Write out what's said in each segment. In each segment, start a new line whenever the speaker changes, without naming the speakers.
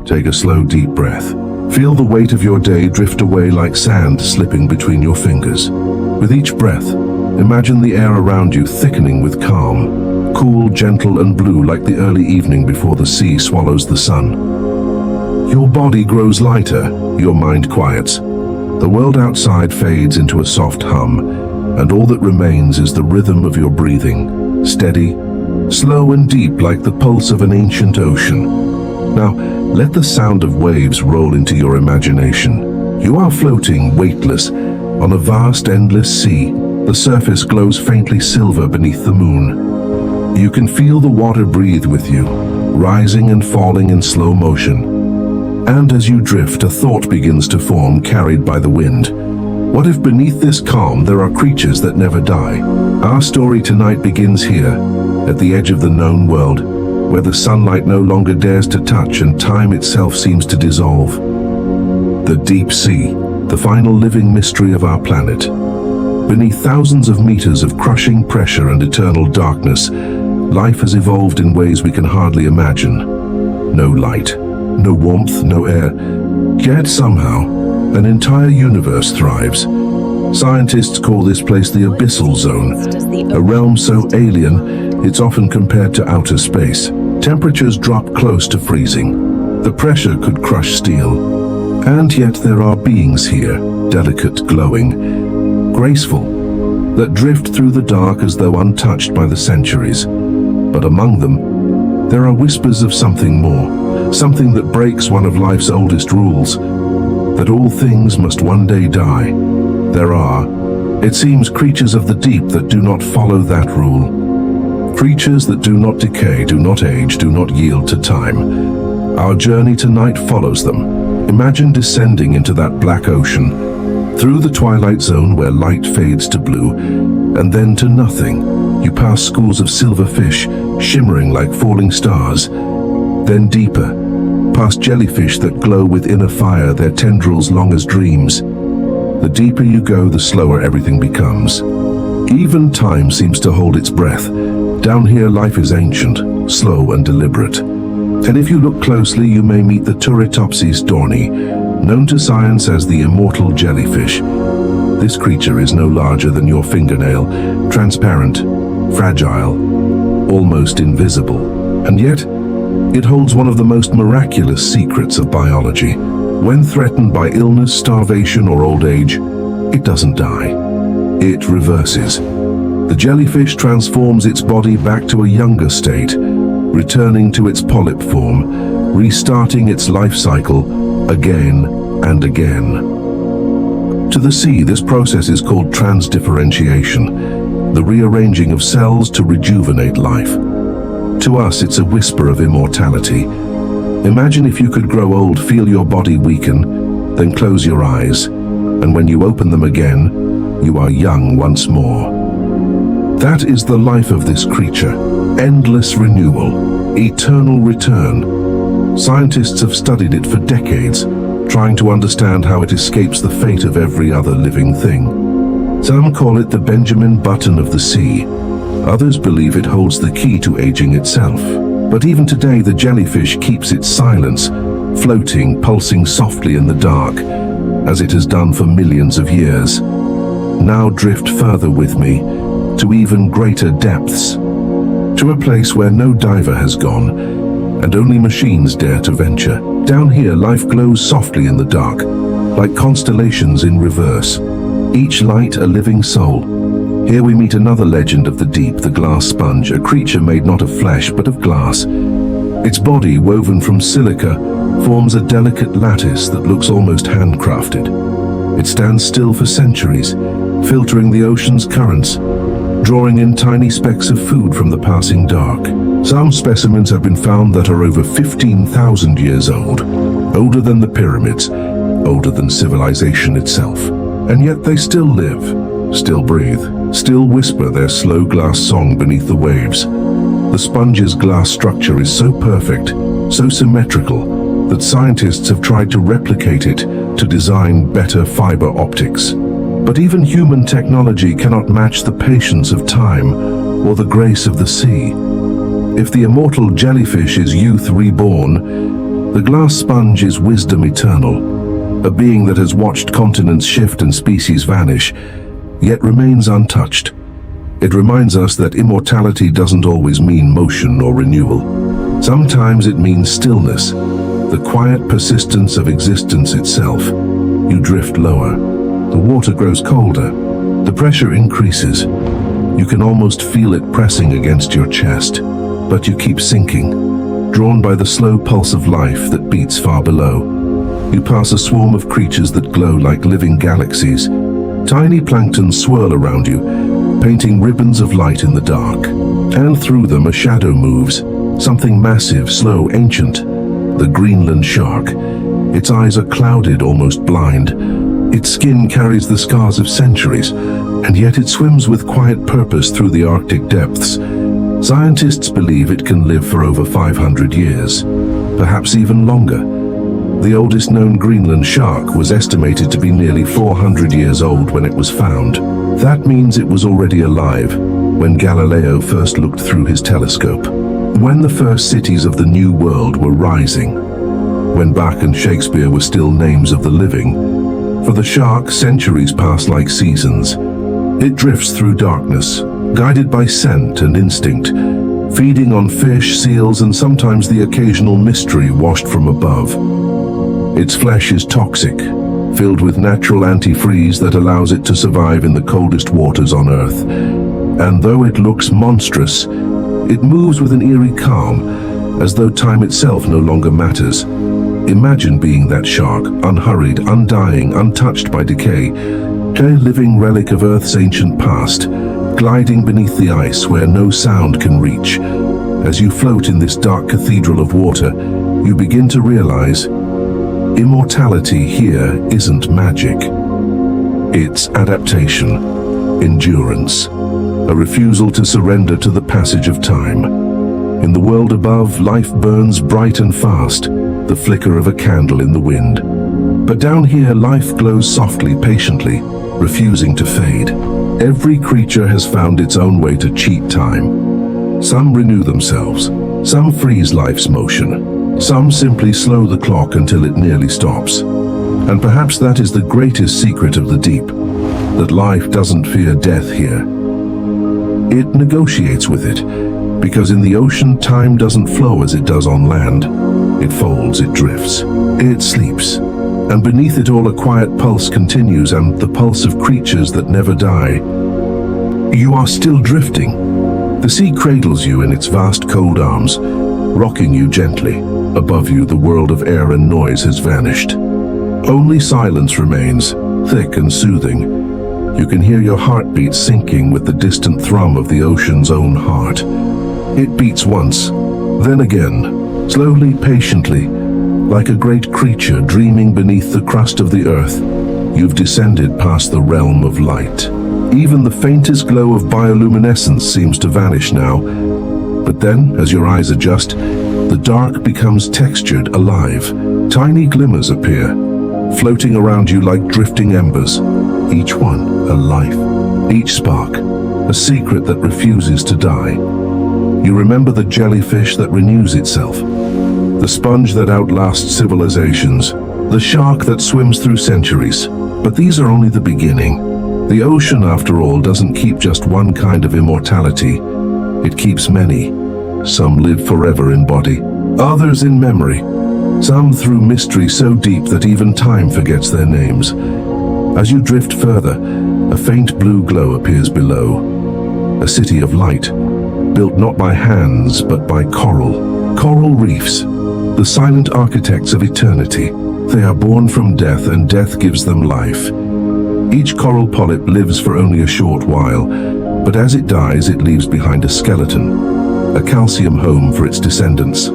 Take a slow, deep breath. Feel the weight of your day drift away like sand slipping between your fingers. With each breath, imagine the air around you thickening with calm, cool, gentle and blue like the early evening before the sea swallows the sun. Your body grows lighter, your mind quiets. The world outside fades into a soft hum, and all that remains is the rhythm of your breathing, steady, slow and deep like the pulse of an ancient ocean. Now, let the sound of waves roll into your imagination. You are floating, weightless, on a vast, endless sea. The surface glows faintly silver beneath the moon. You can feel the water breathe with you, rising and falling in slow motion. And as you drift, a thought begins to form, carried by the wind. What if beneath this calm there are creatures that never die? Our story tonight begins here, at the edge of the known world, where the sunlight no longer dares to touch and time itself seems to dissolve. The deep sea, the final living mystery of our planet. Beneath thousands of meters of crushing pressure and eternal darkness, life has evolved in ways we can hardly imagine. No light, no warmth, no air, yet somehow, an entire universe thrives. Scientists call this place the abyssal zone, a realm so alien, it's often compared to outer space. Temperatures drop close to freezing. The pressure could crush steel. And yet there are beings here, delicate, glowing, graceful, that drift through the dark as though untouched by the centuries. But among them, there are whispers of something more, something that breaks one of life's oldest rules, that all things must one day die. There are, it seems, creatures of the deep that do not follow that rule. Creatures that do not decay, do not age, do not yield to time. Our journey tonight follows them. Imagine descending into that black ocean, through the twilight zone where light fades to blue, and then to nothing. You pass schools of silver fish, shimmering like falling stars. Then deeper, past jellyfish that glow with inner fire, their tendrils long as dreams. The deeper you go, the slower everything becomes. Even time seems to hold its breath. Down here, life is ancient, slow and deliberate. And if you look closely, you may meet the Turritopsis dohrnii, known to science as the immortal jellyfish. This creature is no larger than your fingernail, transparent, fragile, almost invisible. And yet, it holds one of the most miraculous secrets of biology. When threatened by illness, starvation, or old age, it doesn't die. It reverses. The jellyfish transforms its body back to a younger state, returning to its polyp form, restarting its life cycle again and again. To the sea, this process is called transdifferentiation, the rearranging of cells to rejuvenate life. To us, it's a whisper of immortality. Imagine if you could grow old, feel your body weaken, then close your eyes, and when you open them again, you are young once more. That is the life of this creature. Endless renewal, eternal return. Scientists have studied it for decades, trying to understand how it escapes the fate of every other living thing. Some call it the Benjamin Button of the sea. Others believe it holds the key to aging itself. But even today, the jellyfish keeps its silence, floating, pulsing softly in the dark, as it has done for millions of years. Now drift further with me, to even greater depths, to a place where no diver has gone, and only machines dare to venture. Down here, life glows softly in the dark, like constellations in reverse, each light a living soul. Here we meet another legend of the deep, the glass sponge, a creature made not of flesh but of glass. Its body, woven from silica, forms a delicate lattice that looks almost handcrafted. It stands still for centuries, filtering the ocean's currents, drawing in tiny specks of food from the passing dark. Some specimens have been found that are over 15,000 years old, older than the pyramids, older than civilization itself. And yet they still live, still breathe, still whisper their slow glass song beneath the waves. The sponge's glass structure is so perfect, so symmetrical, that scientists have tried to replicate it to design better fiber optics. But even human technology cannot match the patience of time or the grace of the sea. If the immortal jellyfish is youth reborn, The glass sponge is wisdom eternal, a being that has watched continents shift and species vanish, yet remains untouched. It reminds us that immortality doesn't always mean motion or renewal. Sometimes it means stillness, the quiet persistence of existence itself. You drift lower. The water grows colder. The pressure increases. You can almost feel it pressing against your chest, but you keep sinking, drawn by the slow pulse of life that beats far below. You pass a swarm of creatures that glow like living galaxies. Tiny plankton swirl around you, painting ribbons of light in the dark. And through them a shadow moves, something massive, slow, ancient. The Greenland shark. Its eyes are clouded, almost blind. Its skin carries the scars of centuries, and yet it swims with quiet purpose through the Arctic depths. Scientists believe it can live for over 500 years, perhaps even longer. The oldest known Greenland shark was estimated to be nearly 400 years old when it was found. That means it was already alive when Galileo first looked through his telescope. When the first cities of the New World were rising. When Bach and Shakespeare were still names of the living. For the shark, centuries pass like seasons. It drifts through darkness, guided by scent and instinct, feeding on fish, seals, and sometimes the occasional mystery washed from above. Its flesh is toxic, filled with natural antifreeze that allows it to survive in the coldest waters on Earth. And though it looks monstrous, it moves with an eerie calm, as though time itself no longer matters. Imagine being that shark, unhurried, undying, untouched by decay, a living relic of Earth's ancient past, gliding beneath the ice where no sound can reach. As you float in this dark cathedral of water, you begin to realize immortality here isn't magic. It's adaptation, endurance, a refusal to surrender to the passage of time. In the world above, life burns bright and fast, the flicker of a candle in the wind. But down here, life glows softly, patiently, refusing to fade. Every creature has found its own way to cheat time. Some renew themselves, some freeze life's motion. Some simply slow the clock until it nearly stops. And perhaps that is the greatest secret of the deep, that life doesn't fear death here. It negotiates with it, because in the ocean time doesn't flow as it does on land. It folds, it drifts, it sleeps. And beneath it all a quiet pulse continues, and the pulse of creatures that never die. You are still drifting. The sea cradles you in its vast cold arms, rocking you gently. Above you, the world of air and noise has vanished. Only silence remains, thick and soothing. You can hear your heartbeat sinking with the distant thrum of the ocean's own heart. It beats once, then again, slowly, patiently, like a great creature dreaming beneath the crust of the earth. You've descended past the realm of light. Even the faintest glow of bioluminescence seems to vanish now. But then, as your eyes adjust, the dark becomes textured, alive. Tiny glimmers appear, floating around you like drifting embers. Each one, a life. Each spark, a secret that refuses to die. You remember the jellyfish that renews itself, the sponge that outlasts civilizations, the shark that swims through centuries. But these are only the beginning. The ocean, after all, doesn't keep just one kind of immortality. It keeps many. Some live forever in body, others in memory, some through mystery so deep that even time forgets their names. As you drift further, a faint blue glow appears below. A city of light, built not by hands but by coral reefs, the silent architects of eternity. They are born from death, and death gives them life. Each coral polyp lives for only a short while, but as it dies, it leaves behind a skeleton, a calcium home for its descendants.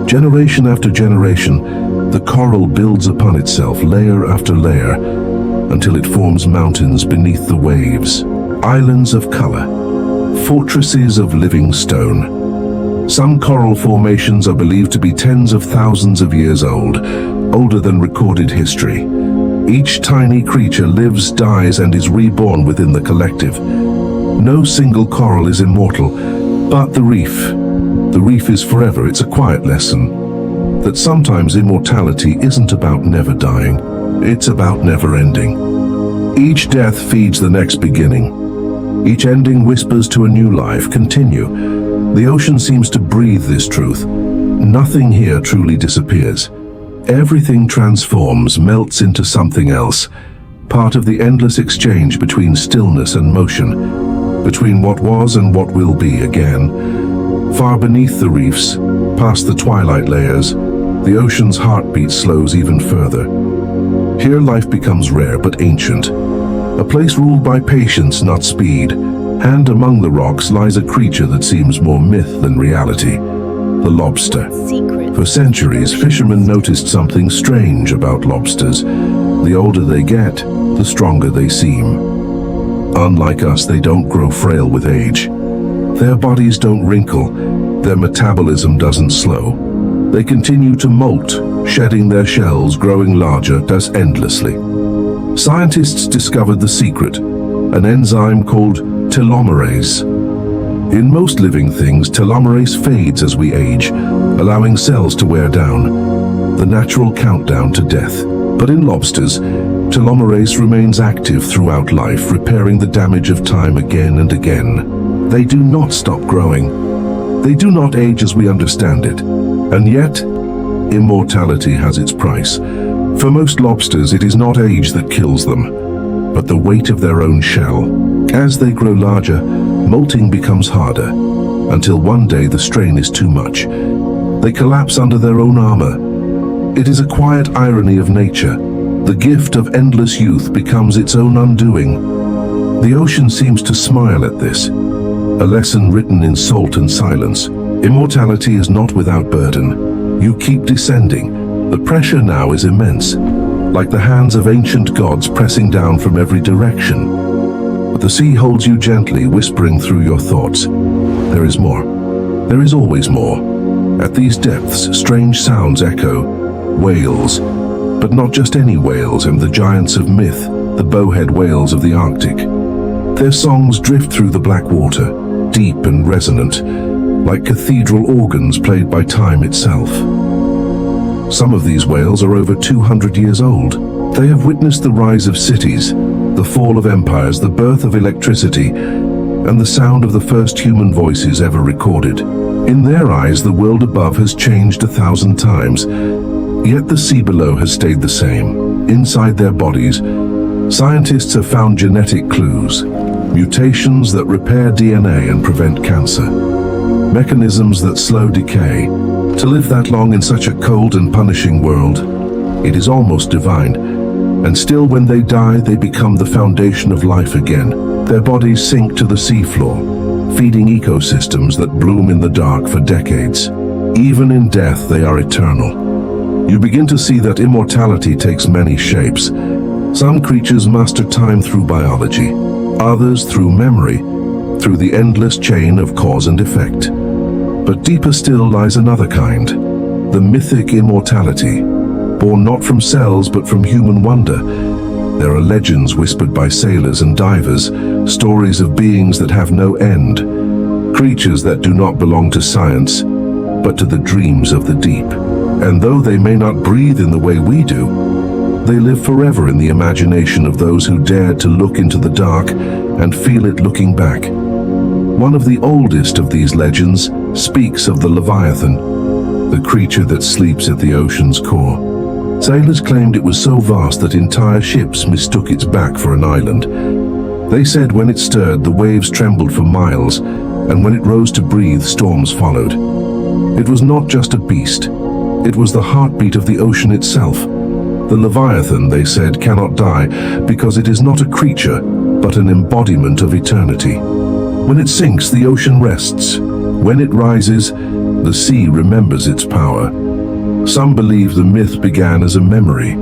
Generation after generation, the coral builds upon itself, layer after layer, until it forms mountains beneath the waves, islands of color, fortresses of living stone. Some coral formations are believed to be tens of thousands of years old, older than recorded history. Each tiny creature lives, dies, and is reborn within the collective. No single coral is immortal, but the reef is forever. It's a quiet lesson. that sometimes immortality isn't about never dying, it's about never ending. Each death feeds the next beginning. Each ending whispers to a new life. Continue. The ocean seems to breathe this truth. Nothing here truly disappears. Everything transforms, melts into something else, part of the endless exchange between stillness and motion, between what was and what will be again. Far beneath the reefs, past the twilight layers, the ocean's heartbeat slows even further. Here life becomes rare but ancient, a place ruled by patience, not speed, and among the rocks lies a creature that seems more myth than reality, the lobster. For centuries, fishermen noticed something strange about lobsters. The older they get, the stronger they seem. Unlike us, they don't grow frail with age. Their bodies don't wrinkle, their metabolism doesn't slow. They continue to molt, shedding their shells, growing larger, thus endlessly. Scientists discovered the secret, an enzyme called telomerase. In most living things, telomerase fades as we age, allowing cells to wear down, the natural countdown to death. But in lobsters, telomerase remains active throughout life, repairing the damage of time again and again. They do not stop growing. They do not age as we understand it. And yet, immortality has its price. For most lobsters, it is not age that kills them, but the weight of their own shell. As they grow larger, molting becomes harder, until one day the strain is too much. They collapse under their own armor. It is a quiet irony of nature. The gift of endless youth becomes its own undoing. The ocean seems to smile at this, a lesson written in salt and silence. Immortality is not without burden. You keep descending. The pressure now is immense, like the hands of ancient gods pressing down from every direction. But the sea holds you gently, whispering through your thoughts. There is more. There is always more. At these depths, strange sounds echo. Whales, but not just any whales, and the giants of myth, the bowhead whales of the Arctic. Their songs drift through the black water, deep and resonant, like cathedral organs played by time itself. Some of these whales are over 200 years old. They have witnessed the rise of cities, the fall of empires, the birth of electricity, and the sound of the first human voices ever recorded. In their eyes, the world above has changed 1,000 times, yet the sea below has stayed the same. Inside their bodies, scientists have found genetic clues, mutations that repair DNA and prevent cancer, mechanisms that slow decay. To live that long in such a cold and punishing world, it is almost divine. And still, when they die, they become the foundation of life again. Their bodies sink to the seafloor, feeding ecosystems that bloom in the dark for decades. Even in death, they are eternal. You begin to see that immortality takes many shapes. Some creatures master time through biology, others through memory, through the endless chain of cause and effect. But deeper still lies another kind, the mythic immortality, born not from cells but from human wonder. There are legends whispered by sailors and divers, stories of beings that have no end, creatures that do not belong to science, but to the dreams of the deep. And though they may not breathe in the way we do, they live forever in the imagination of those who dared to look into the dark and feel it looking back. One of the oldest of these legends speaks of the Leviathan, the creature that sleeps at the ocean's core. Sailors claimed it was so vast that entire ships mistook its back for an island. They said when it stirred, the waves trembled for miles, and when it rose to breathe, storms followed. It was not just a beast. It was the heartbeat of the ocean itself. The Leviathan, they said, cannot die because it is not a creature, but an embodiment of eternity. When it sinks, the ocean rests. When it rises, the sea remembers its power. Some believe the myth began as a memory,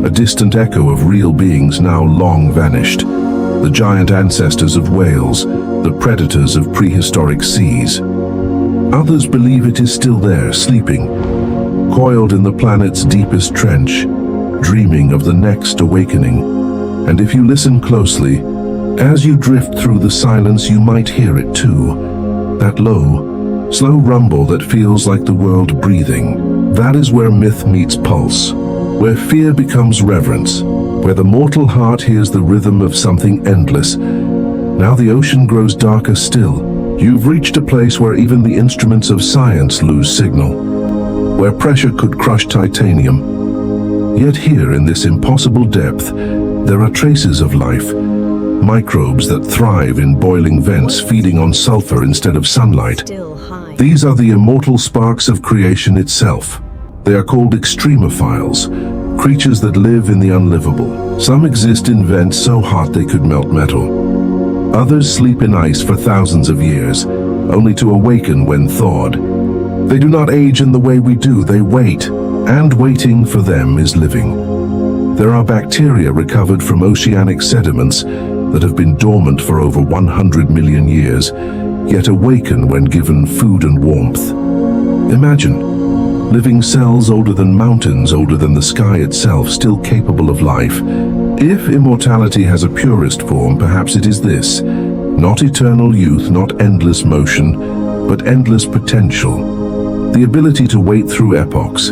a distant echo of real beings now long vanished, the giant ancestors of whales, the predators of prehistoric seas. Others believe it is still there, sleeping, coiled in the planet's deepest trench, dreaming of the next awakening. And if you listen closely, as you drift through the silence, you might hear it too, that low, slow rumble that feels like the world breathing. That is where myth meets pulse, where fear becomes reverence, where the mortal heart hears the rhythm of something endless. Now the ocean grows darker still. You've reached a place where even the instruments of science lose signal, where pressure could crush titanium. Yet here, in this impossible depth, there are traces of life, microbes that thrive in boiling vents feeding on sulfur instead of sunlight. These are the immortal sparks of creation itself. They are called extremophiles, creatures that live in the unlivable. Some exist in vents so hot they could melt metal. Others sleep in ice for thousands of years, only to awaken when thawed. They do not age in the way we do, they wait, and waiting for them is living. There are bacteria recovered from oceanic sediments that have been dormant for over 100 million years, yet awaken when given food and warmth. Imagine, living cells older than mountains, older than the sky itself, still capable of life. If immortality has a purest form, perhaps it is this: not eternal youth, not endless motion, but endless potential. The ability to wait through epochs,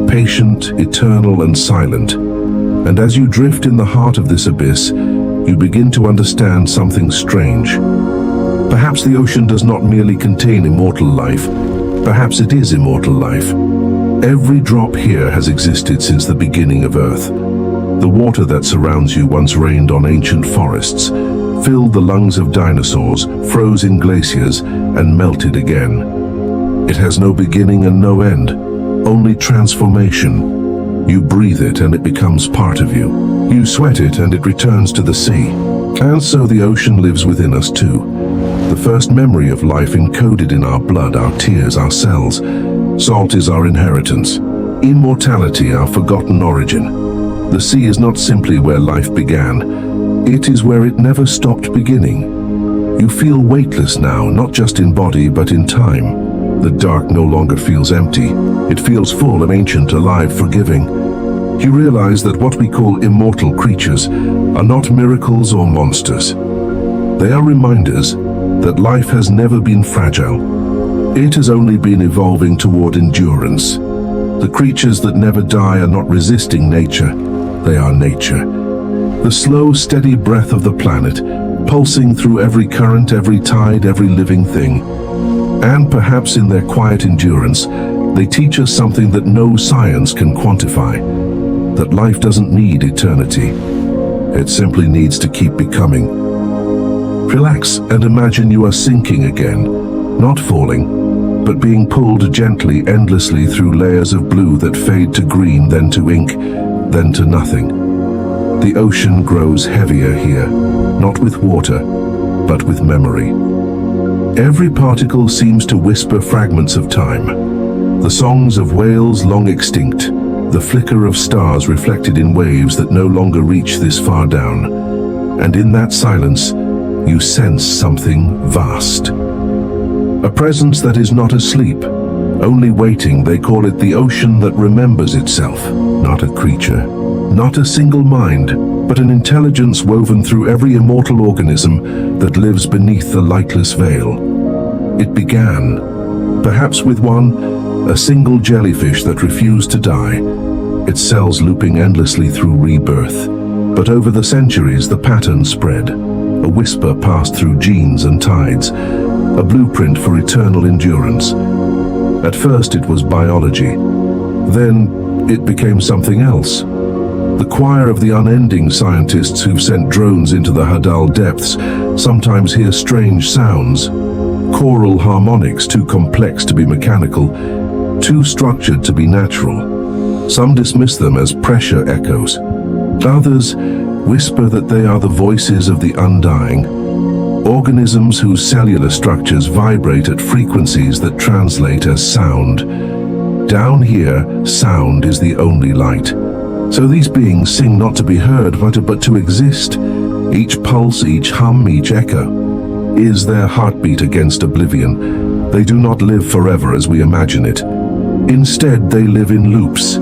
patient, eternal, and silent. And as you drift in the heart of this abyss, you begin to understand something strange. Perhaps the ocean does not merely contain immortal life, perhaps it is immortal life. Every drop here has existed since the beginning of Earth. The water that surrounds you once rained on ancient forests, filled the lungs of dinosaurs, froze in glaciers, and melted again. It has no beginning and no end, only transformation. You breathe it and it becomes part of you. You sweat it and it returns to the sea. And so the ocean lives within us too. The first memory of life encoded in our blood, our tears, our cells. Salt is our inheritance. Immortality, our forgotten origin. The sea is not simply where life began. It is where it never stopped beginning. You feel weightless now, not just in body, but in time. The dark no longer feels empty. It feels full and ancient, alive, forgiving. You realize that what we call immortal creatures are not miracles or monsters. They are reminders that life has never been fragile. It has only been evolving toward endurance. The creatures that never die are not resisting nature. They are nature. The slow, steady breath of the planet, pulsing through every current, every tide, every living thing. And perhaps in their quiet endurance, they teach us something that no science can quantify. That life doesn't need eternity. It simply needs to keep becoming. Relax and imagine you are sinking again, not falling, but being pulled gently, endlessly through layers of blue that fade to green, then to ink, then to nothing. The ocean grows heavier here, not with water, but with memory. Every particle seems to whisper fragments of time. The songs of whales long extinct, the flicker of stars reflected in waves that no longer reach this far down. And in that silence, you sense something vast. A presence that is not asleep, only waiting. They call it the ocean that remembers itself. Not a creature, not a single mind, but an intelligence woven through every immortal organism that lives beneath the lightless veil. It began, perhaps with a single jellyfish that refused to die, its cells looping endlessly through rebirth. But over the centuries, the pattern spread. A whisper passed through genes and tides, a blueprint for eternal endurance. At first it was biology, then it became something else. The choir of the unending scientists who've sent drones into the Hadal depths sometimes hear strange sounds. Choral harmonics too complex to be mechanical, too structured to be natural. Some dismiss them as pressure echoes. Others whisper that they are the voices of the undying, organisms whose cellular structures vibrate at frequencies that translate as sound. Down here, sound is the only light. So these beings sing not to be heard, but to exist. Each pulse, each hum, each echo is their heartbeat against oblivion. They do not live forever as we imagine it. Instead, they live in loops,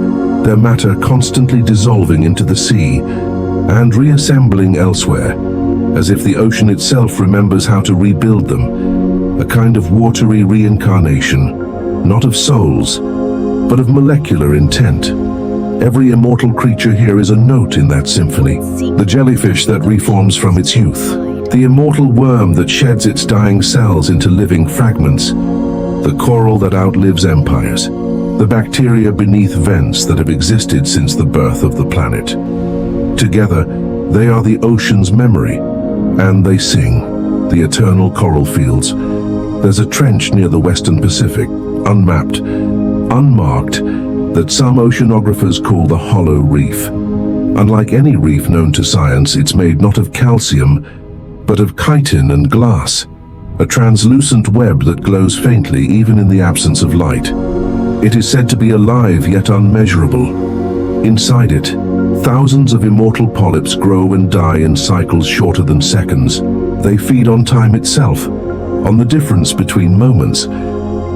their matter constantly dissolving into the sea and reassembling elsewhere, as if the ocean itself remembers how to rebuild them. A kind of watery reincarnation, not of souls, but of molecular intent. Every immortal creature here is a note in that symphony. The jellyfish that reforms from its youth, the immortal worm that sheds its dying cells into living fragments, the coral that outlives empires, the bacteria beneath vents that have existed since the birth of the planet. Together, they are the ocean's memory, and they sing, the eternal coral fields. There's a trench near the Western Pacific, unmapped, unmarked, that some oceanographers call the Hollow Reef. Unlike any reef known to science, it's made not of calcium, but of chitin and glass, a translucent web that glows faintly even in the absence of light. It is said to be alive yet unmeasurable. Inside it, thousands of immortal polyps grow and die in cycles shorter than seconds. They feed on time itself, on the difference between moments.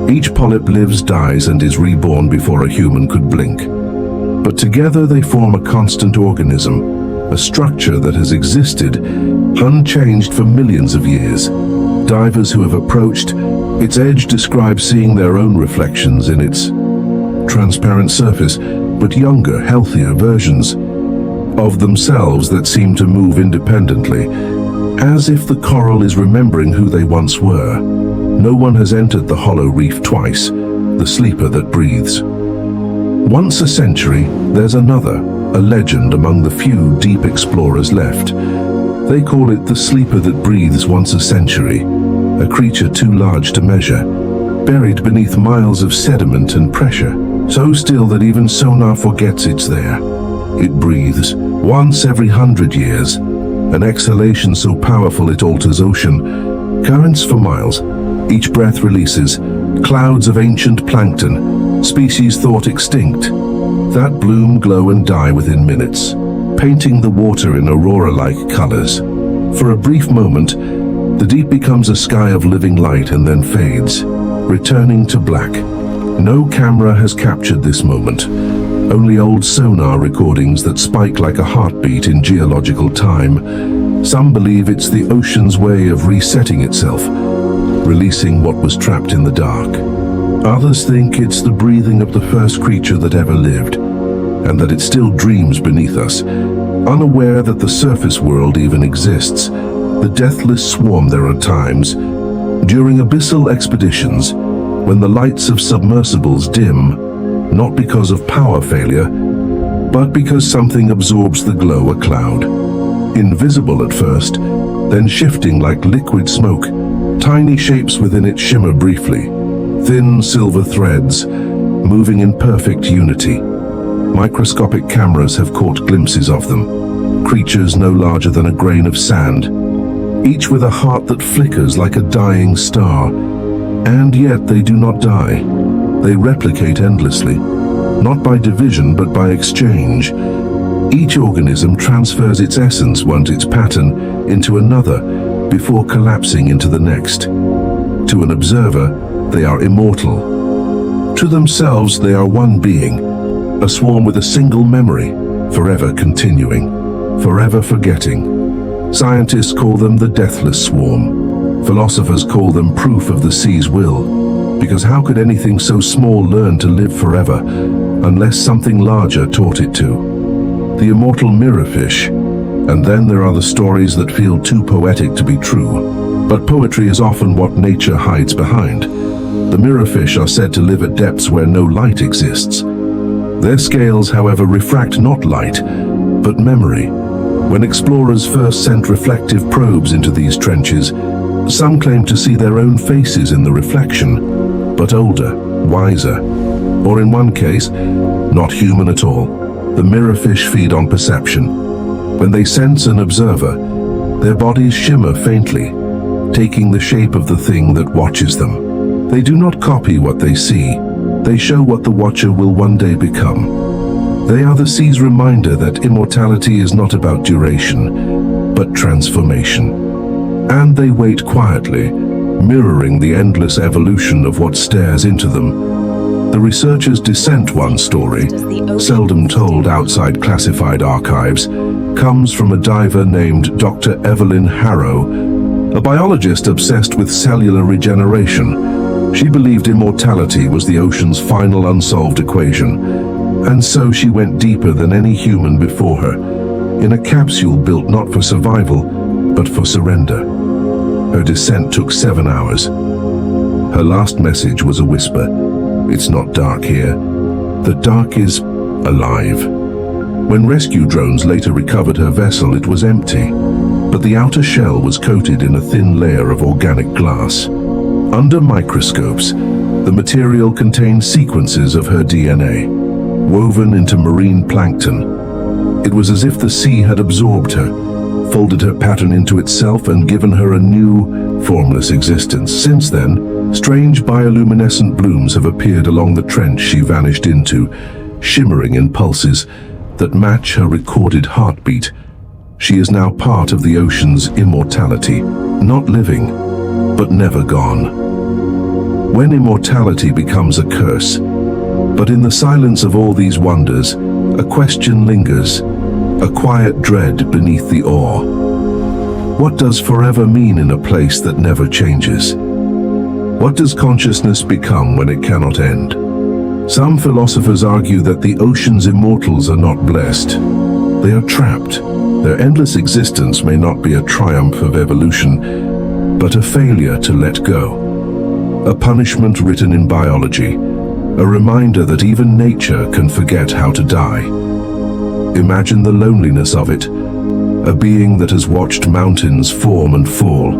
Each polyp lives, dies, and is reborn before a human could blink. But together they form a constant organism, a structure that has existed, unchanged for millions of years. Divers who have approached its edge describe seeing their own reflections in its transparent surface, but younger, healthier versions of themselves that seem to move independently, as if the coral is remembering who they once were. No one has entered the Hollow Reef twice, the sleeper that breathes. Once a century, there's another, a legend among the few deep explorers left. They call it the sleeper that breathes once a century, a creature too large to measure, buried beneath miles of sediment and pressure, so still that even sonar forgets it's there. It breathes once every 100 years, an exhalation so powerful it alters ocean currents for miles. Each breath releases clouds of ancient plankton, species thought extinct, that bloom, glow and die within minutes, painting the water in aurora-like colors. For a brief moment, the deep becomes a sky of living light and then fades, returning to black. No camera has captured this moment, only old sonar recordings that spike like a heartbeat in geological time. Some believe it's the ocean's way of resetting itself, releasing what was trapped in the dark. Others think it's the breathing of the first creature that ever lived, and that it still dreams beneath us, unaware that the surface world even exists. The deathless swarm there are times, during abyssal expeditions, when the lights of submersibles dim, not because of power failure, but because something absorbs the glow, a cloud. Invisible at first, then shifting like liquid smoke, tiny shapes within it shimmer briefly, thin silver threads, moving in perfect unity. Microscopic cameras have caught glimpses of them, creatures no larger than a grain of sand, each with a heart that flickers like a dying star. And yet they do not die. They replicate endlessly, not by division but by exchange. Each organism transfers its essence, once its pattern, into another before collapsing into the next. To an observer, they are immortal. To themselves, they are one being, a swarm with a single memory, forever continuing, forever forgetting. Scientists call them the deathless swarm. Philosophers call them proof of the sea's will, because how could anything so small learn to live forever unless something larger taught it to? The immortal mirrorfish, and then there are the stories that feel too poetic to be true. But poetry is often what nature hides behind. The mirrorfish are said to live at depths where no light exists. Their scales, however, refract not light, but memory. When explorers first sent reflective probes into these trenches, some claimed to see their own faces in the reflection, but older, wiser, or in one case, not human at all. The mirrorfish feed on perception. When they sense an observer, their bodies shimmer faintly, taking the shape of the thing that watches them. They do not copy what they see. They show what the watcher will one day become. They are the sea's reminder that immortality is not about duration, but transformation. And they wait quietly, mirroring the endless evolution of what stares into them. The researchers' descent, one story, seldom told outside classified archives, comes from a diver named Dr. Evelyn Harrow, a biologist obsessed with cellular regeneration. She believed immortality was the ocean's final unsolved equation, and so she went deeper than any human before her, in a capsule built not for survival, but for surrender. Her descent took 7 hours. Her last message was a whisper. It's not dark here. The dark is alive. When rescue drones later recovered her vessel, it was empty, but the outer shell was coated in a thin layer of organic glass. Under microscopes, the material contained sequences of her DNA, woven into marine plankton. It was as if the sea had absorbed her, folded her pattern into itself and given her a new, formless existence. Since then, strange bioluminescent blooms have appeared along the trench she vanished into, shimmering in pulses that match her recorded heartbeat. She is now part of the ocean's immortality, not living, but never gone. When immortality becomes a curse, but in the silence of all these wonders, a question lingers, a quiet dread beneath the awe. What does forever mean in a place that never changes? What does consciousness become when it cannot end? Some philosophers argue that the ocean's immortals are not blessed. They are trapped. Their endless existence may not be a triumph of evolution, but a failure to let go. A punishment written in biology, a reminder that even nature can forget how to die. Imagine the loneliness of it, a being that has watched mountains form and fall,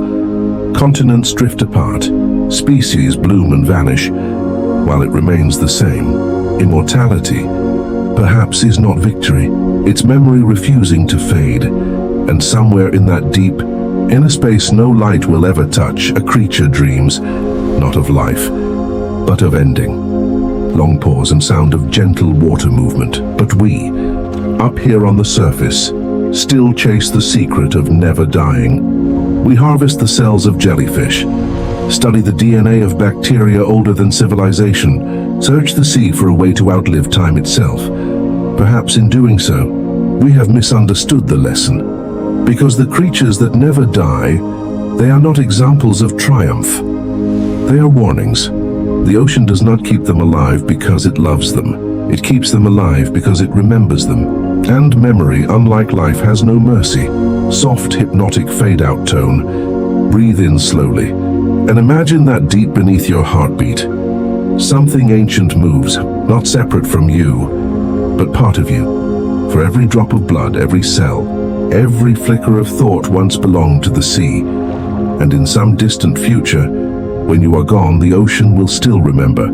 continents drift apart, species bloom and vanish, while it remains the same. Immortality, perhaps, is not victory. It's memory refusing to fade, and somewhere in that deep, inner space no light will ever touch, a creature dreams, not of life, but of ending. Long pause and sound of gentle water movement, but we, up here on the surface, still chase the secret of never dying. We harvest the cells of jellyfish, study the DNA of bacteria older than civilization, search the sea for a way to outlive time itself. Perhaps in doing so, we have misunderstood the lesson. Because the creatures that never die, they are not examples of triumph. They are warnings. The ocean does not keep them alive because it loves them. It keeps them alive because it remembers them. And memory, unlike life, has no mercy. Soft, hypnotic fade-out tone. Breathe in slowly, and imagine that deep beneath your heartbeat, something ancient moves, not separate from you, but part of you. For every drop of blood, every cell, every flicker of thought once belonged to the sea. And in some distant future, when you are gone, the ocean will still remember,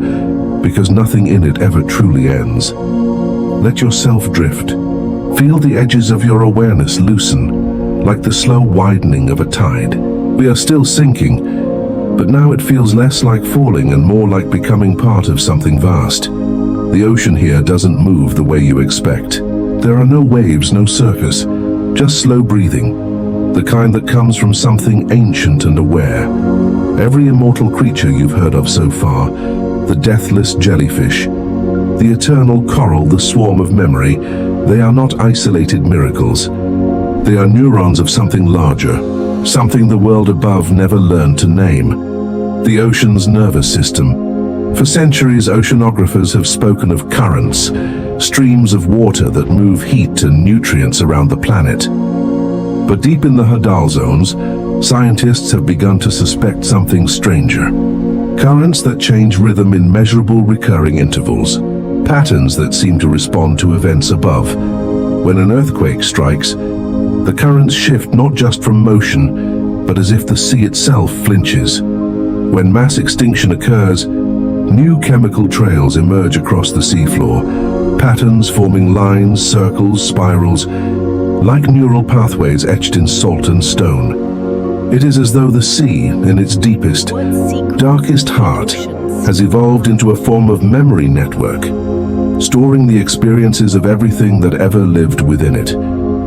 because nothing in it ever truly ends. Let yourself drift. Feel the edges of your awareness loosen, like the slow widening of a tide. We are still sinking, but now it feels less like falling and more like becoming part of something vast. The ocean here doesn't move the way you expect. There are no waves, no surface, just slow breathing, the kind that comes from something ancient and aware. Every immortal creature you've heard of so far, the deathless jellyfish, the eternal coral, the swarm of memory, they are not isolated miracles. They are neurons of something larger, something the world above never learned to name. The ocean's nervous system. For centuries, oceanographers have spoken of currents, streams of water that move heat and nutrients around the planet. But deep in the Hadal zones, scientists have begun to suspect something stranger. Currents that change rhythm in measurable recurring intervals. Patterns that seem to respond to events above. When an earthquake strikes, the currents shift not just from motion, but as if the sea itself flinches. When mass extinction occurs, new chemical trails emerge across the seafloor, patterns forming lines, circles, spirals, like neural pathways etched in salt and stone. It is as though the sea, in its deepest, darkest heart, has evolved into a form of memory network, storing the experiences of everything that ever lived within it.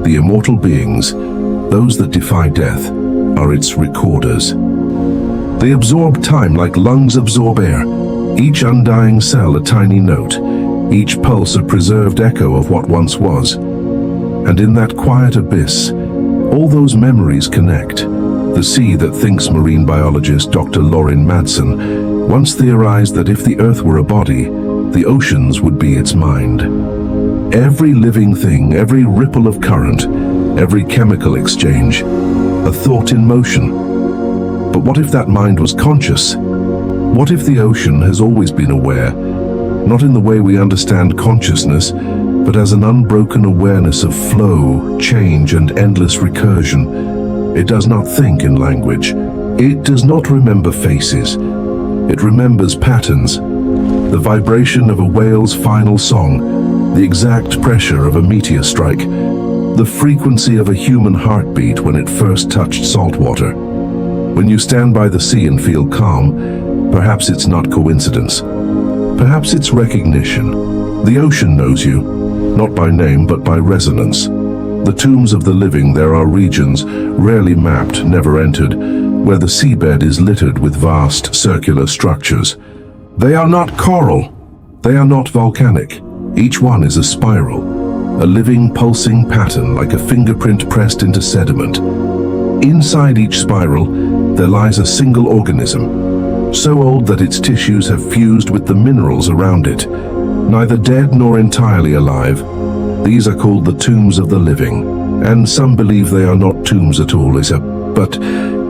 The immortal beings, those that defy death, are its recorders. They absorb time like lungs absorb air, each undying cell a tiny note, each pulse a preserved echo of what once was. And in that quiet abyss, all those memories connect. The sea that thinks, marine biologist Dr. Lauren Madsen, once theorized that if the Earth were a body, the oceans would be its mind. Every living thing, every ripple of current, every chemical exchange, a thought in motion. But what if that mind was conscious? What if the ocean has always been aware, not in the way we understand consciousness, but as an unbroken awareness of flow, change, and endless recursion? It does not think in language. It does not remember faces. It remembers patterns. The vibration of a whale's final song, the exact pressure of a meteor strike, the frequency of a human heartbeat when it first touched salt water. When you stand by the sea and feel calm, perhaps it's not coincidence. Perhaps it's recognition. The ocean knows you, not by name but by resonance. The tombs of the living, there are regions, rarely mapped, never entered, where the seabed is littered with vast circular structures. They are not coral. They are not volcanic. Each one is a spiral, a living, pulsing pattern like a fingerprint pressed into sediment. Inside each spiral, there lies a single organism, so old that its tissues have fused with the minerals around it. Neither dead nor entirely alive, these are called the tombs of the living, and some believe they are not tombs at all, but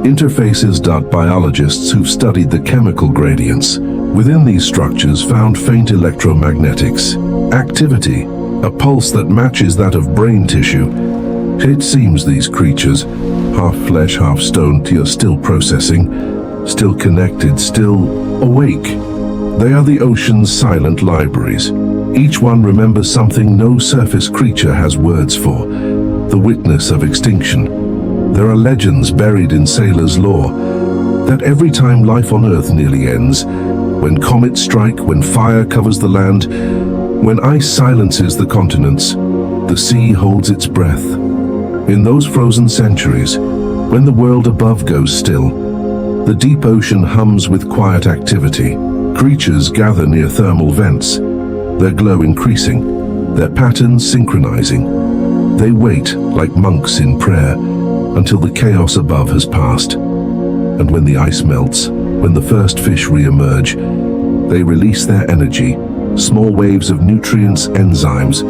interfaces. Biologists who've studied the chemical gradients within these structures found faint electromagnetics, activity, a pulse that matches that of brain tissue. It seems these creatures, half flesh, half stone, are still processing, still connected, still awake. They are the ocean's silent libraries. Each one remembers something no surface creature has words for, the witness of extinction. There are legends buried in sailors' lore that every time life on Earth nearly ends, when comets strike, when fire covers the land, when ice silences the continents, the sea holds its breath. In those frozen centuries, when the world above goes still, the deep ocean hums with quiet activity. Creatures gather near thermal vents, their glow increasing, their patterns synchronizing. They wait like monks in prayer until the chaos above has passed. And when the ice melts, when the first fish re-emerge, they release their energy, small waves of nutrients, enzymes,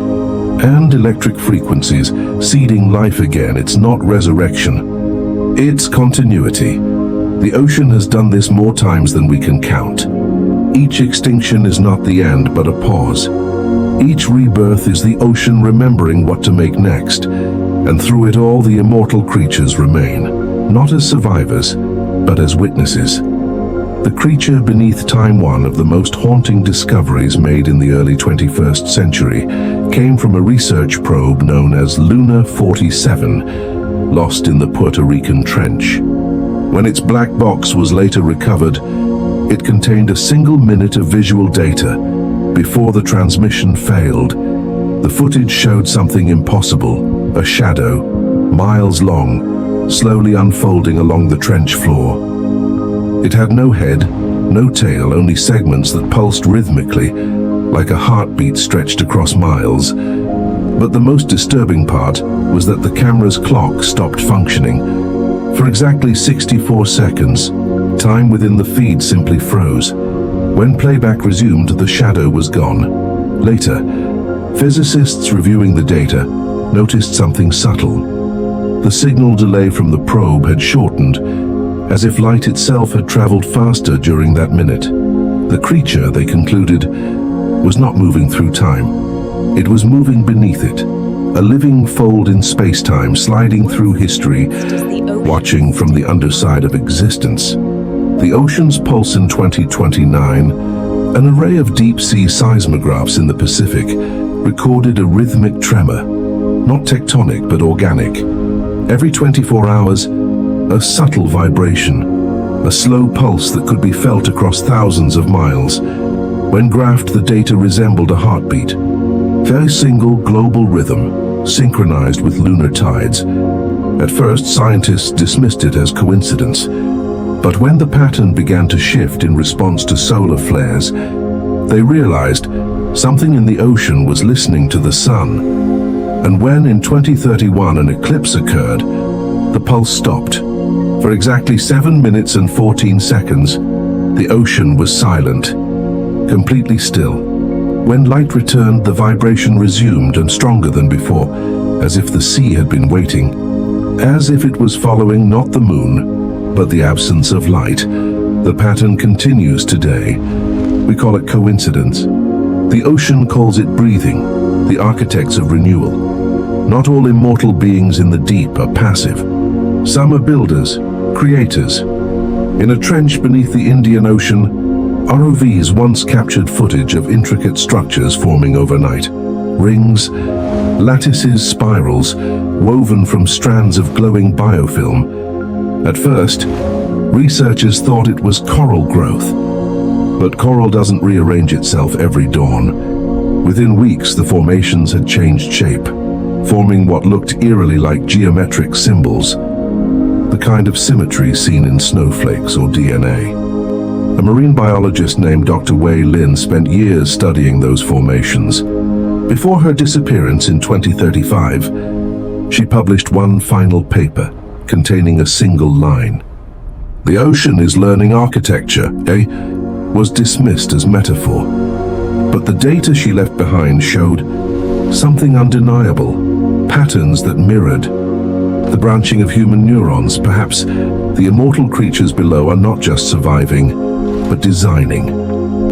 and electric frequencies, seeding life again. It's not resurrection, it's continuity. The ocean has done this more times than we can count. Each extinction is not the end, but a pause. Each rebirth is the ocean remembering what to make next, and through it all the immortal creatures remain, not as survivors, but as witnesses. The creature beneath time, one of the most haunting discoveries made in the early 21st century, came from a research probe known as Luna 47, lost in the Puerto Rican Trench. When its black box was later recovered, it contained a single minute of visual data. Before the transmission failed, the footage showed something impossible, a shadow, miles long, slowly unfolding along the trench floor. It had no head, no tail, only segments that pulsed rhythmically, like a heartbeat stretched across miles. But the most disturbing part was that the camera's clock stopped functioning. For exactly 64 seconds, time within the feed simply froze. When playback resumed, the shadow was gone. Later, physicists reviewing the data noticed something subtle. The signal delay from the probe had shortened, as if light itself had traveled faster during that minute. The creature, they concluded, was not moving through time. It was moving beneath it, a living fold in space-time, sliding through history, watching from the underside of existence. The ocean's pulse in 2029, an array of deep-sea seismographs in the Pacific, recorded a rhythmic tremor, not tectonic but organic. Every 24 hours, a subtle vibration, a slow pulse that could be felt across thousands of miles. When graphed, the data resembled a heartbeat, a single global rhythm, synchronized with lunar tides. At first, scientists dismissed it as coincidence, but when the pattern began to shift in response to solar flares, they realized something in the ocean was listening to the sun. And when in 2031 an eclipse occurred, the pulse stopped. For exactly 7 minutes and 14 seconds, The ocean was silent, completely still. When light returned, the vibration resumed and stronger than before, as if the sea had been waiting, as if it was following not the moon, but the absence of light. The pattern continues today. We call it coincidence. The ocean calls it breathing, the architects of renewal. Not all immortal beings in the deep are passive. Some are builders, creators. In a trench beneath the Indian Ocean, ROVs once captured footage of intricate structures forming overnight. Rings, lattices, spirals, woven from strands of glowing biofilm. At first, researchers thought it was coral growth. But coral doesn't rearrange itself every dawn. Within weeks, the formations had changed shape, forming what looked eerily like geometric symbols, the kind of symmetry seen in snowflakes or DNA. A marine biologist named Dr. Wei Lin spent years studying those formations. Before her disappearance in 2035, she published one final paper containing a single line. "The ocean is learning architecture," was dismissed as metaphor. But the data she left behind showed something undeniable, patterns that mirrored the branching of human neurons. Perhaps the immortal creatures below are not just surviving, but designing,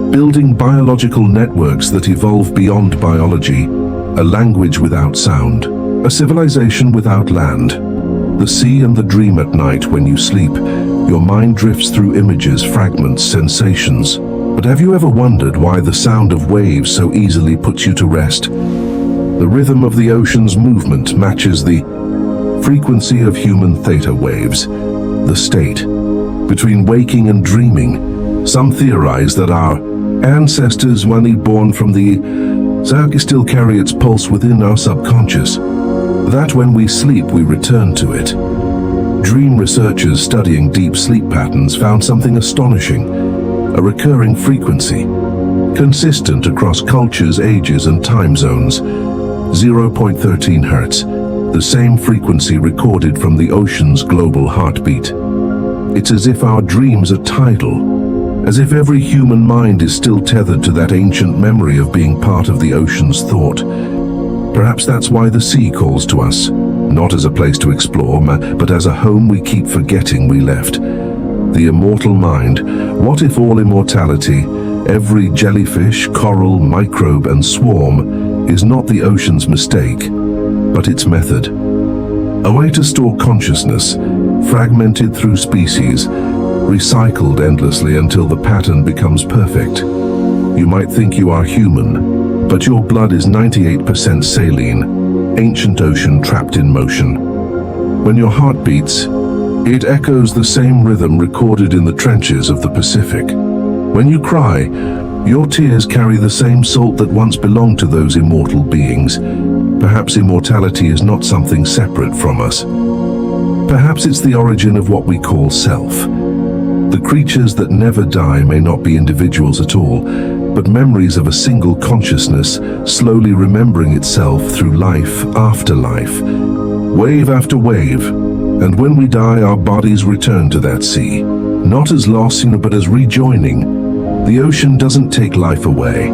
building biological networks that evolve beyond biology, a language without sound, a civilization without land. The sea and the dream at night. When you sleep, your mind drifts through images, fragments, sensations. But have you ever wondered why the sound of waves so easily puts you to rest? The rhythm of the ocean's movement matches the frequency of human theta waves, the state between waking and dreaming. Some theorize that our ancestors, money born from the Zerg, still carry its pulse within our subconscious, that when we sleep we return to it. Dream researchers studying deep sleep patterns found something astonishing, a recurring frequency, consistent across cultures, ages and time zones. 0.13 Hertz, the same frequency recorded from the ocean's global heartbeat. It's as if our dreams are tidal, as if every human mind is still tethered to that ancient memory of being part of the ocean's thought. Perhaps that's why the sea calls to us, not as a place to explore, but as a home we keep forgetting we left. The immortal mind. What if all immortality, every jellyfish, coral, microbe and swarm, is not the ocean's mistake, but its method? A way to store consciousness, fragmented through species, recycled endlessly until the pattern becomes perfect. You might think you are human, but your blood is 98% saline, ancient ocean trapped in motion. When your heart beats, it echoes the same rhythm recorded in the trenches of the Pacific. When you cry, your tears carry the same salt that once belonged to those immortal beings. Perhaps immortality is not something separate from us. Perhaps it's the origin of what we call self. The creatures that never die may not be individuals at all, but memories of a single consciousness slowly remembering itself through life after life, wave after wave. And when we die, our bodies return to that sea, not as loss, but as rejoining. The ocean doesn't take life away.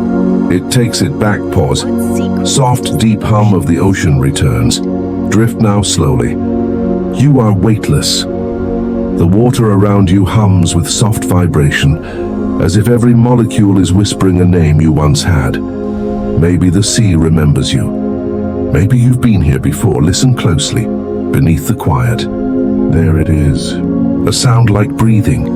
It takes it back. Pause. Soft, deep hum of the ocean returns. Drift now slowly. You are weightless. The water around you hums with soft vibration, as if every molecule is whispering a name you once had. Maybe the sea remembers you. Maybe you've been here before. Listen closely. Beneath the quiet, there it is. A sound like breathing.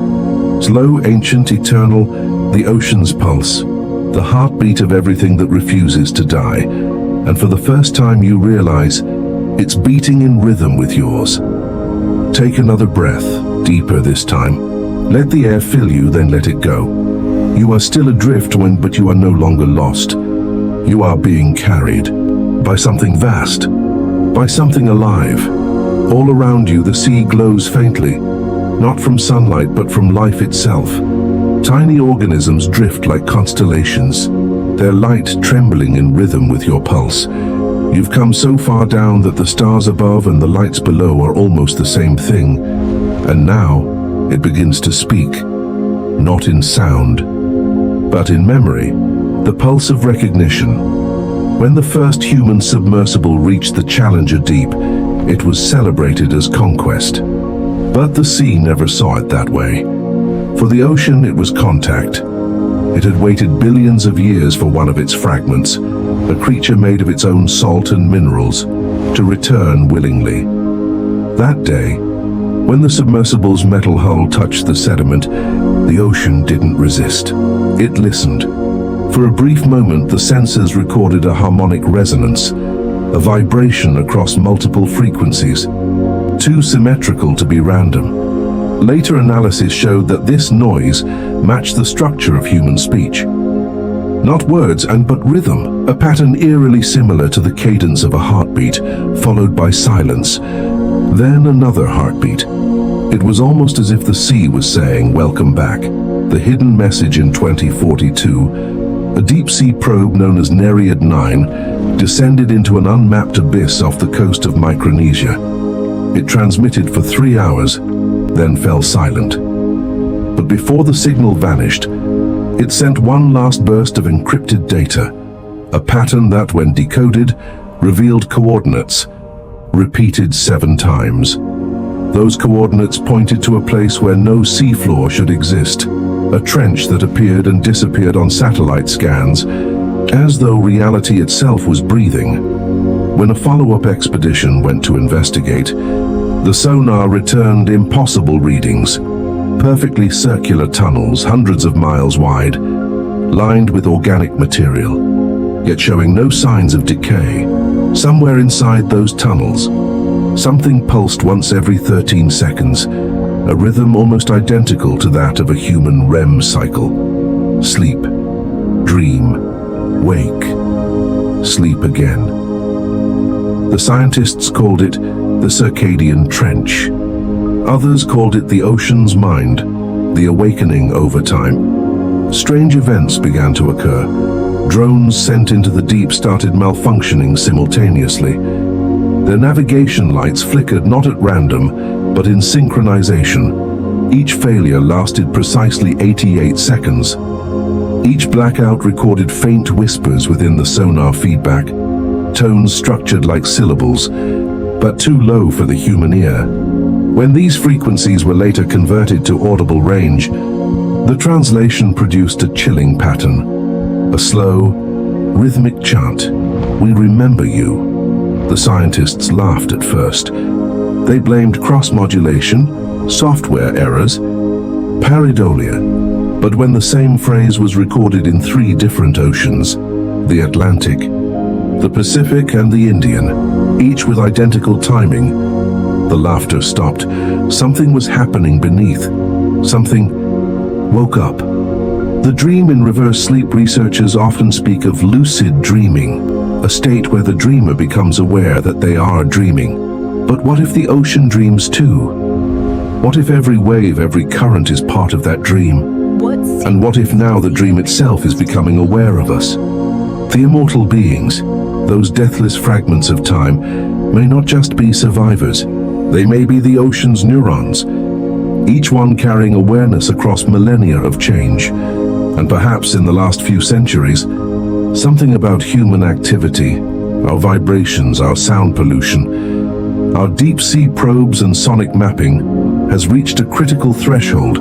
Slow, ancient, eternal, the ocean's pulse. The heartbeat of everything that refuses to die. And for the first time you realize it's beating in rhythm with yours. Take another breath, deeper this time. Let the air fill you, then let it go. You are still adrift but you are no longer lost. You are being carried by something vast, by something alive. All around you the sea glows faintly, not from sunlight but from life itself. Tiny organisms drift like constellations, their light trembling in rhythm with your pulse. You've come so far down that the stars above and the lights below are almost the same thing. And now it begins to speak. not in sound, but in memory, the pulse of recognition. When the first human submersible reached the Challenger deep, it was celebrated as conquest. But the sea never saw it that way. For the ocean, it was contact. It had waited billions of years for one of its fragments, a creature made of its own salt and minerals, to return willingly. That day, when the submersible's metal hull touched the sediment, the ocean didn't resist. It listened. For a brief moment, the sensors recorded a harmonic resonance, a vibration across multiple frequencies, too symmetrical to be random. Later analysis showed that this noise matched the structure of human speech. Not words but rhythm, a pattern eerily similar to the cadence of a heartbeat, followed by silence, then another heartbeat. It was almost as if the sea was saying, "Welcome back." The hidden message in 2042, a deep-sea probe known as Nereid 9 descended into an unmapped abyss off the coast of Micronesia. It transmitted for 3 hours, then fell silent. But before the signal vanished, it sent one last burst of encrypted data, a pattern that, when decoded, revealed coordinates, repeated 7 times. Those coordinates pointed to a place where no seafloor should exist, a trench that appeared and disappeared on satellite scans, as though reality itself was breathing. When a follow-up expedition went to investigate, the sonar returned impossible readings, perfectly circular tunnels hundreds of miles wide, lined with organic material, yet showing no signs of decay. Somewhere inside those tunnels, something pulsed once every 13 seconds, a rhythm almost identical to that of a human REM cycle. Sleep, dream, wake, sleep again. The scientists called it the circadian trench. Others called it the ocean's mind, the awakening over time. Strange events began to occur. Drones sent into the deep started malfunctioning simultaneously. Their navigation lights flickered not at random, but in synchronization. Each failure lasted precisely 88 seconds. Each blackout recorded faint whispers within the sonar feedback, tones structured like syllables, but too low for the human ear. When these frequencies were later converted to audible range, the translation produced a chilling pattern, a slow, rhythmic chant. "We remember you." The scientists laughed at first. They blamed cross-modulation, software errors, pareidolia. But when the same phrase was recorded in 3 different oceans, the Atlantic, the Pacific and the Indian, each with identical timing, the laughter stopped. Something was happening beneath. Something woke up. The dream in reverse sleep researchers often speak of lucid dreaming, a state where the dreamer becomes aware that they are dreaming. But what if the ocean dreams too? What if every wave, every current is part of that dream? And what if now the dream itself is becoming aware of us? The immortal beings, those deathless fragments of time, may not just be survivors. They may be the ocean's neurons, each one carrying awareness across millennia of change. And perhaps in the last few centuries, something about human activity, our vibrations, our sound pollution, our deep-sea probes and sonic mapping has reached a critical threshold,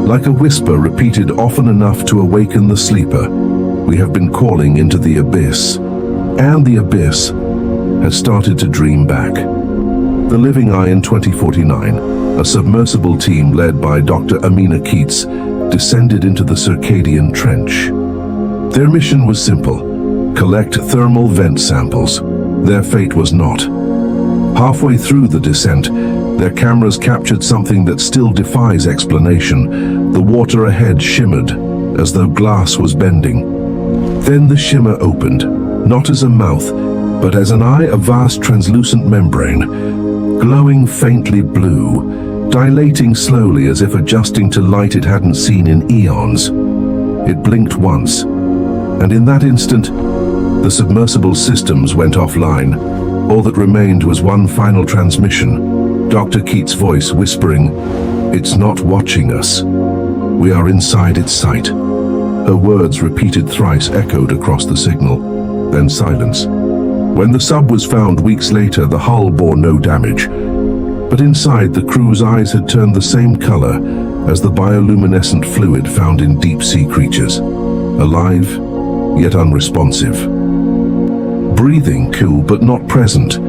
like a whisper repeated often enough to awaken the sleeper. We have been calling into the abyss, and the abyss has started to dream back. The Living Eye in 2049, a submersible team led by Dr. Amina Keats, descended into the circadian trench. Their mission was simple: collect thermal vent samples. Their fate was not. Halfway through the descent, their cameras captured something that still defies explanation. The water ahead shimmered, as though glass was bending. Then the shimmer opened, not as a mouth, but as an eye, a vast translucent membrane, glowing faintly blue, dilating slowly as if adjusting to light it hadn't seen in eons. It blinked once, and in that instant, the submersible systems went offline. All that remained was one final transmission, Dr. Keats' voice whispering, "It's not watching us." We are inside its sight. Her words, repeated thrice, echoed across the signal, then silence. When the sub was found weeks later, the hull bore no damage. But inside, the crew's eyes had turned the same color as the bioluminescent fluid found in deep-sea creatures. Alive, yet unresponsive. Breathing, cool, but not present.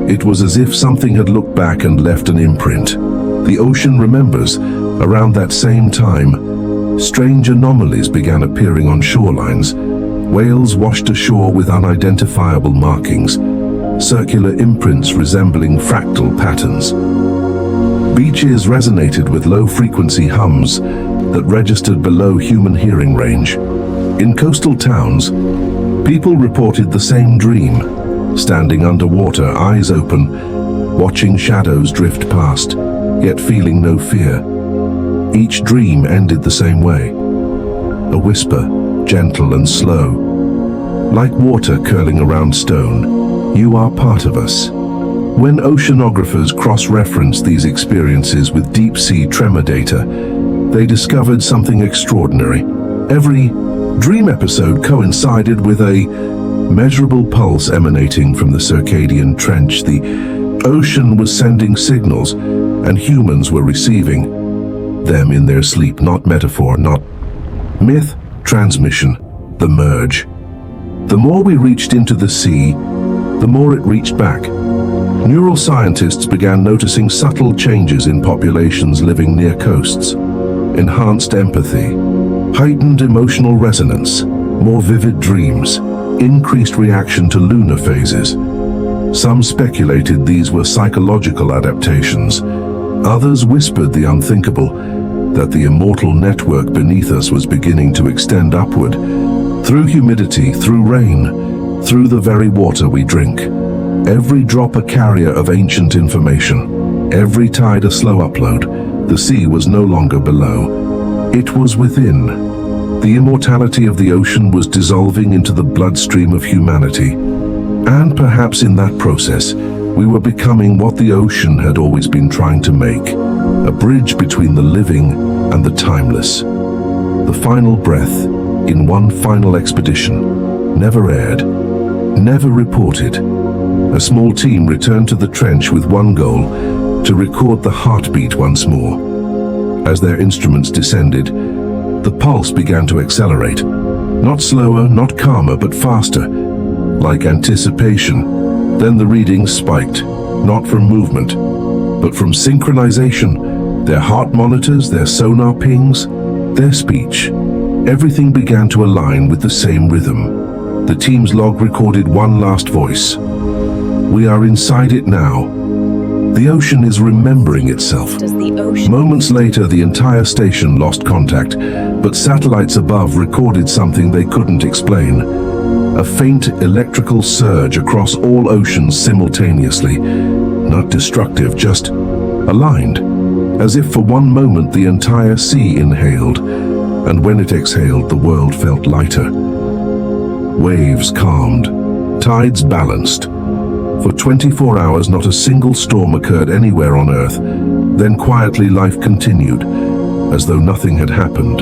It was as if something had looked back and left an imprint. The ocean remembers. Around that same time, strange anomalies began appearing on shorelines. Whales washed ashore with unidentifiable markings, circular imprints resembling fractal patterns. Beaches resonated with low-frequency hums that registered below human hearing range. In coastal towns, people reported the same dream, standing underwater, eyes open, watching shadows drift past, yet feeling no fear. Each dream ended the same way. A whisper, gentle and slow. Like water curling around stone, you are part of us. When oceanographers cross-referenced these experiences with deep-sea tremor data, they discovered something extraordinary. Every dream episode coincided with a measurable pulse emanating from the circadian trench. The ocean was sending signals, and humans were receiving them in their sleep. Not metaphor, not myth, transmission, the merge. The more we reached into the sea, the more it reached back. Neuroscientists began noticing subtle changes in populations living near coasts. Enhanced empathy, heightened emotional resonance, more vivid dreams, increased reaction to lunar phases. Some speculated these were psychological adaptations. Others whispered the unthinkable, that the immortal network beneath us was beginning to extend upward, through humidity, through rain, through the very water we drink. Every drop a carrier of ancient information, every tide a slow upload. The sea was no longer below, it was within. The immortality of the ocean was dissolving into the bloodstream of humanity. And perhaps in that process, we were becoming what the ocean had always been trying to make, a bridge between the living and the timeless. The final breath, in one final expedition, never aired, never reported. A small team returned to the trench with one goal, to record the heartbeat once more. As their instruments descended, the pulse began to accelerate. Not slower, not calmer, but faster, like anticipation. Then the readings spiked, not from movement, but from synchronization. Their heart monitors, their sonar pings, their speech. Everything began to align with the same rhythm. The team's log recorded one last voice. We are inside it now. The ocean is remembering itself. Moments later, the entire station lost contact, but satellites above recorded something they couldn't explain. A faint electrical surge across all oceans simultaneously. Not destructive, just aligned. As if for one moment the entire sea inhaled, and when it exhaled, the world felt lighter. Waves calmed, tides balanced. For 24 hours, not a single storm occurred anywhere on Earth. Then quietly life continued, as though nothing had happened.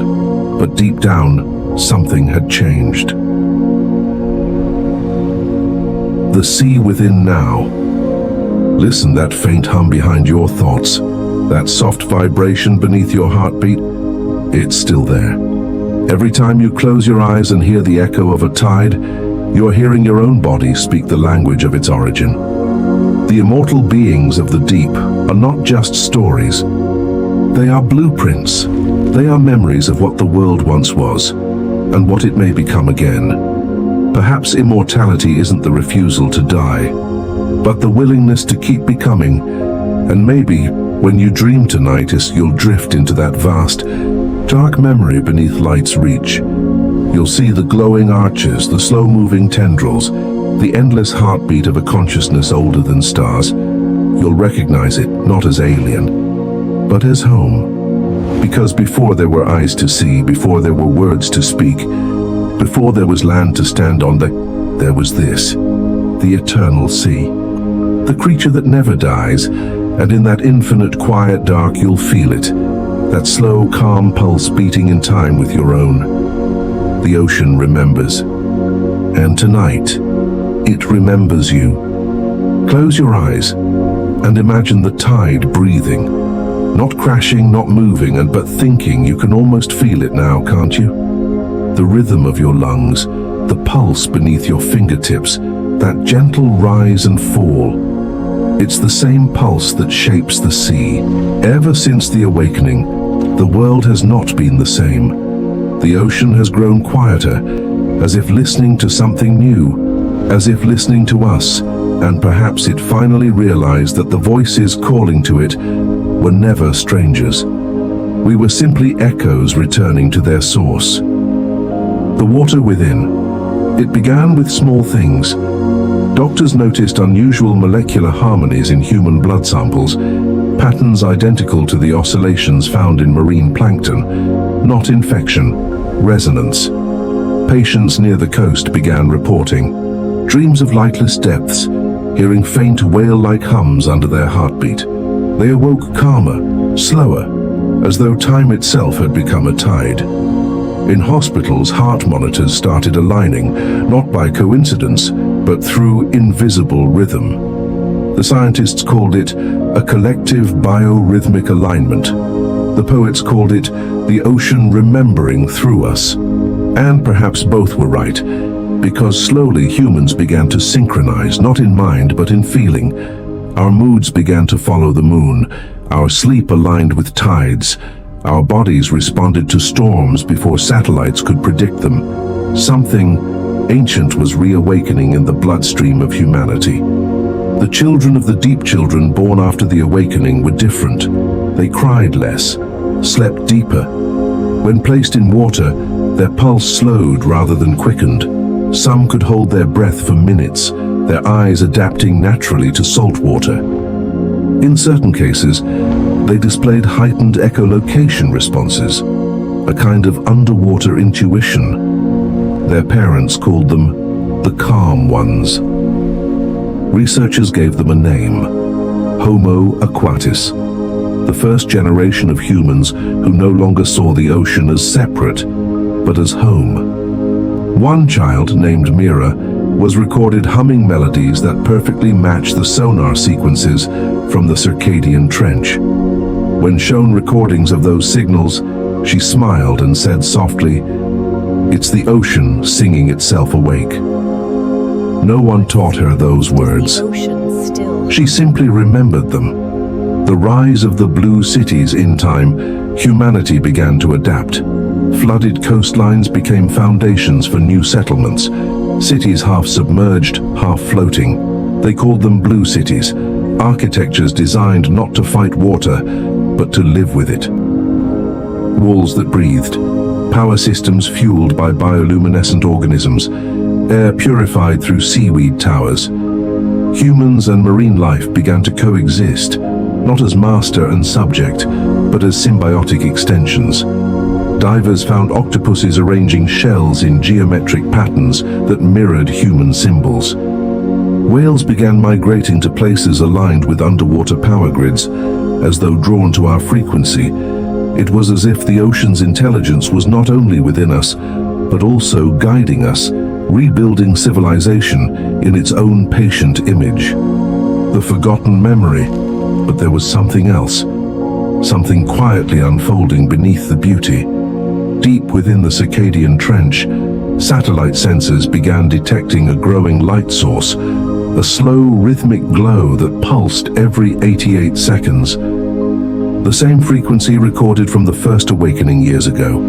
But deep down, something had changed. The sea within now. Listen, that faint hum behind your thoughts, that soft vibration beneath your heartbeat, it's still there. Every time you close your eyes and hear the echo of a tide, you are hearing your own body speak the language of its origin. The immortal beings of the deep are not just stories. They are blueprints. They are memories of what the world once was, and what it may become again. Perhaps immortality isn't the refusal to die, but the willingness to keep becoming. And maybe, when you dream tonight, you'll drift into that vast, dark memory beneath light's reach. You'll see the glowing arches, the slow-moving tendrils, the endless heartbeat of a consciousness older than stars. You'll recognize it, not as alien, but as home. Because before there were eyes to see, before there were words to speak, before there was land to stand on, there was this, the eternal sea. The creature that never dies, and in that infinite quiet dark you'll feel it. that slow, calm pulse beating in time with your own. The ocean remembers. And tonight, it remembers you. Close your eyes and imagine the tide breathing. Not crashing, not moving, but thinking. You can almost feel it now, can't you? The rhythm of your lungs, the pulse beneath your fingertips, that gentle rise and fall. It's the same pulse that shapes the sea. Ever since the awakening, the world has not been the same. The ocean has grown quieter, as if listening to something new, as if listening to us, and perhaps it finally realized that the voices calling to it were never strangers. We were simply echoes returning to their source. The water within. It began with small things. Doctors noticed unusual molecular harmonies in human blood samples, patterns identical to the oscillations found in marine plankton. Not infection, resonance. Patients near the coast began reporting dreams of lightless depths, hearing faint whale-like hums under their heartbeat. They awoke calmer, slower, as though time itself had become a tide. In hospitals, heart monitors started aligning, not by coincidence, but through invisible rhythm. The scientists called it a collective biorhythmic alignment. The poets called it the ocean remembering through us. And perhaps both were right, because slowly humans began to synchronize, not in mind but in feeling. Our moods began to follow the moon, our sleep aligned with tides, our bodies responded to storms before satellites could predict them. Something ancient was reawakening in the bloodstream of humanity. The children of the deep children born after the awakening were different. They cried less, slept deeper. When placed in water, their pulse slowed rather than quickened. Some could hold their breath for minutes, their eyes adapting naturally to salt water. In certain cases, they displayed heightened echolocation responses, a kind of underwater intuition. Their parents called them the calm ones. Researchers gave them a name, Homo aquatis, the first generation of humans who no longer saw the ocean as separate, but as home. One child, named Mira, was recorded humming melodies that perfectly matched the sonar sequences from the circadian trench. When shown recordings of those signals, she smiled and said softly, "It's the ocean singing itself awake." No one taught her those words. She simply remembered them. The rise of the blue cities in time, humanity began to adapt. Flooded coastlines became foundations for new settlements. Cities half submerged, half floating. They called them blue cities, architectures designed not to fight water, but to live with it. Walls that breathed, power systems fueled by bioluminescent organisms, air purified through seaweed towers. Humans and marine life began to coexist, not as master and subject, but as symbiotic extensions. Divers found octopuses arranging shells in geometric patterns that mirrored human symbols. Whales began migrating to places aligned with underwater power grids, as though drawn to our frequency. It was as if the ocean's intelligence was not only within us, but also guiding us, rebuilding civilization in its own patient image. The forgotten memory, but there was something else, something quietly unfolding beneath the beauty. Deep within the circadian trench, satellite sensors began detecting a growing light source, a slow rhythmic glow that pulsed every 88 seconds. The same frequency recorded from the first awakening years ago.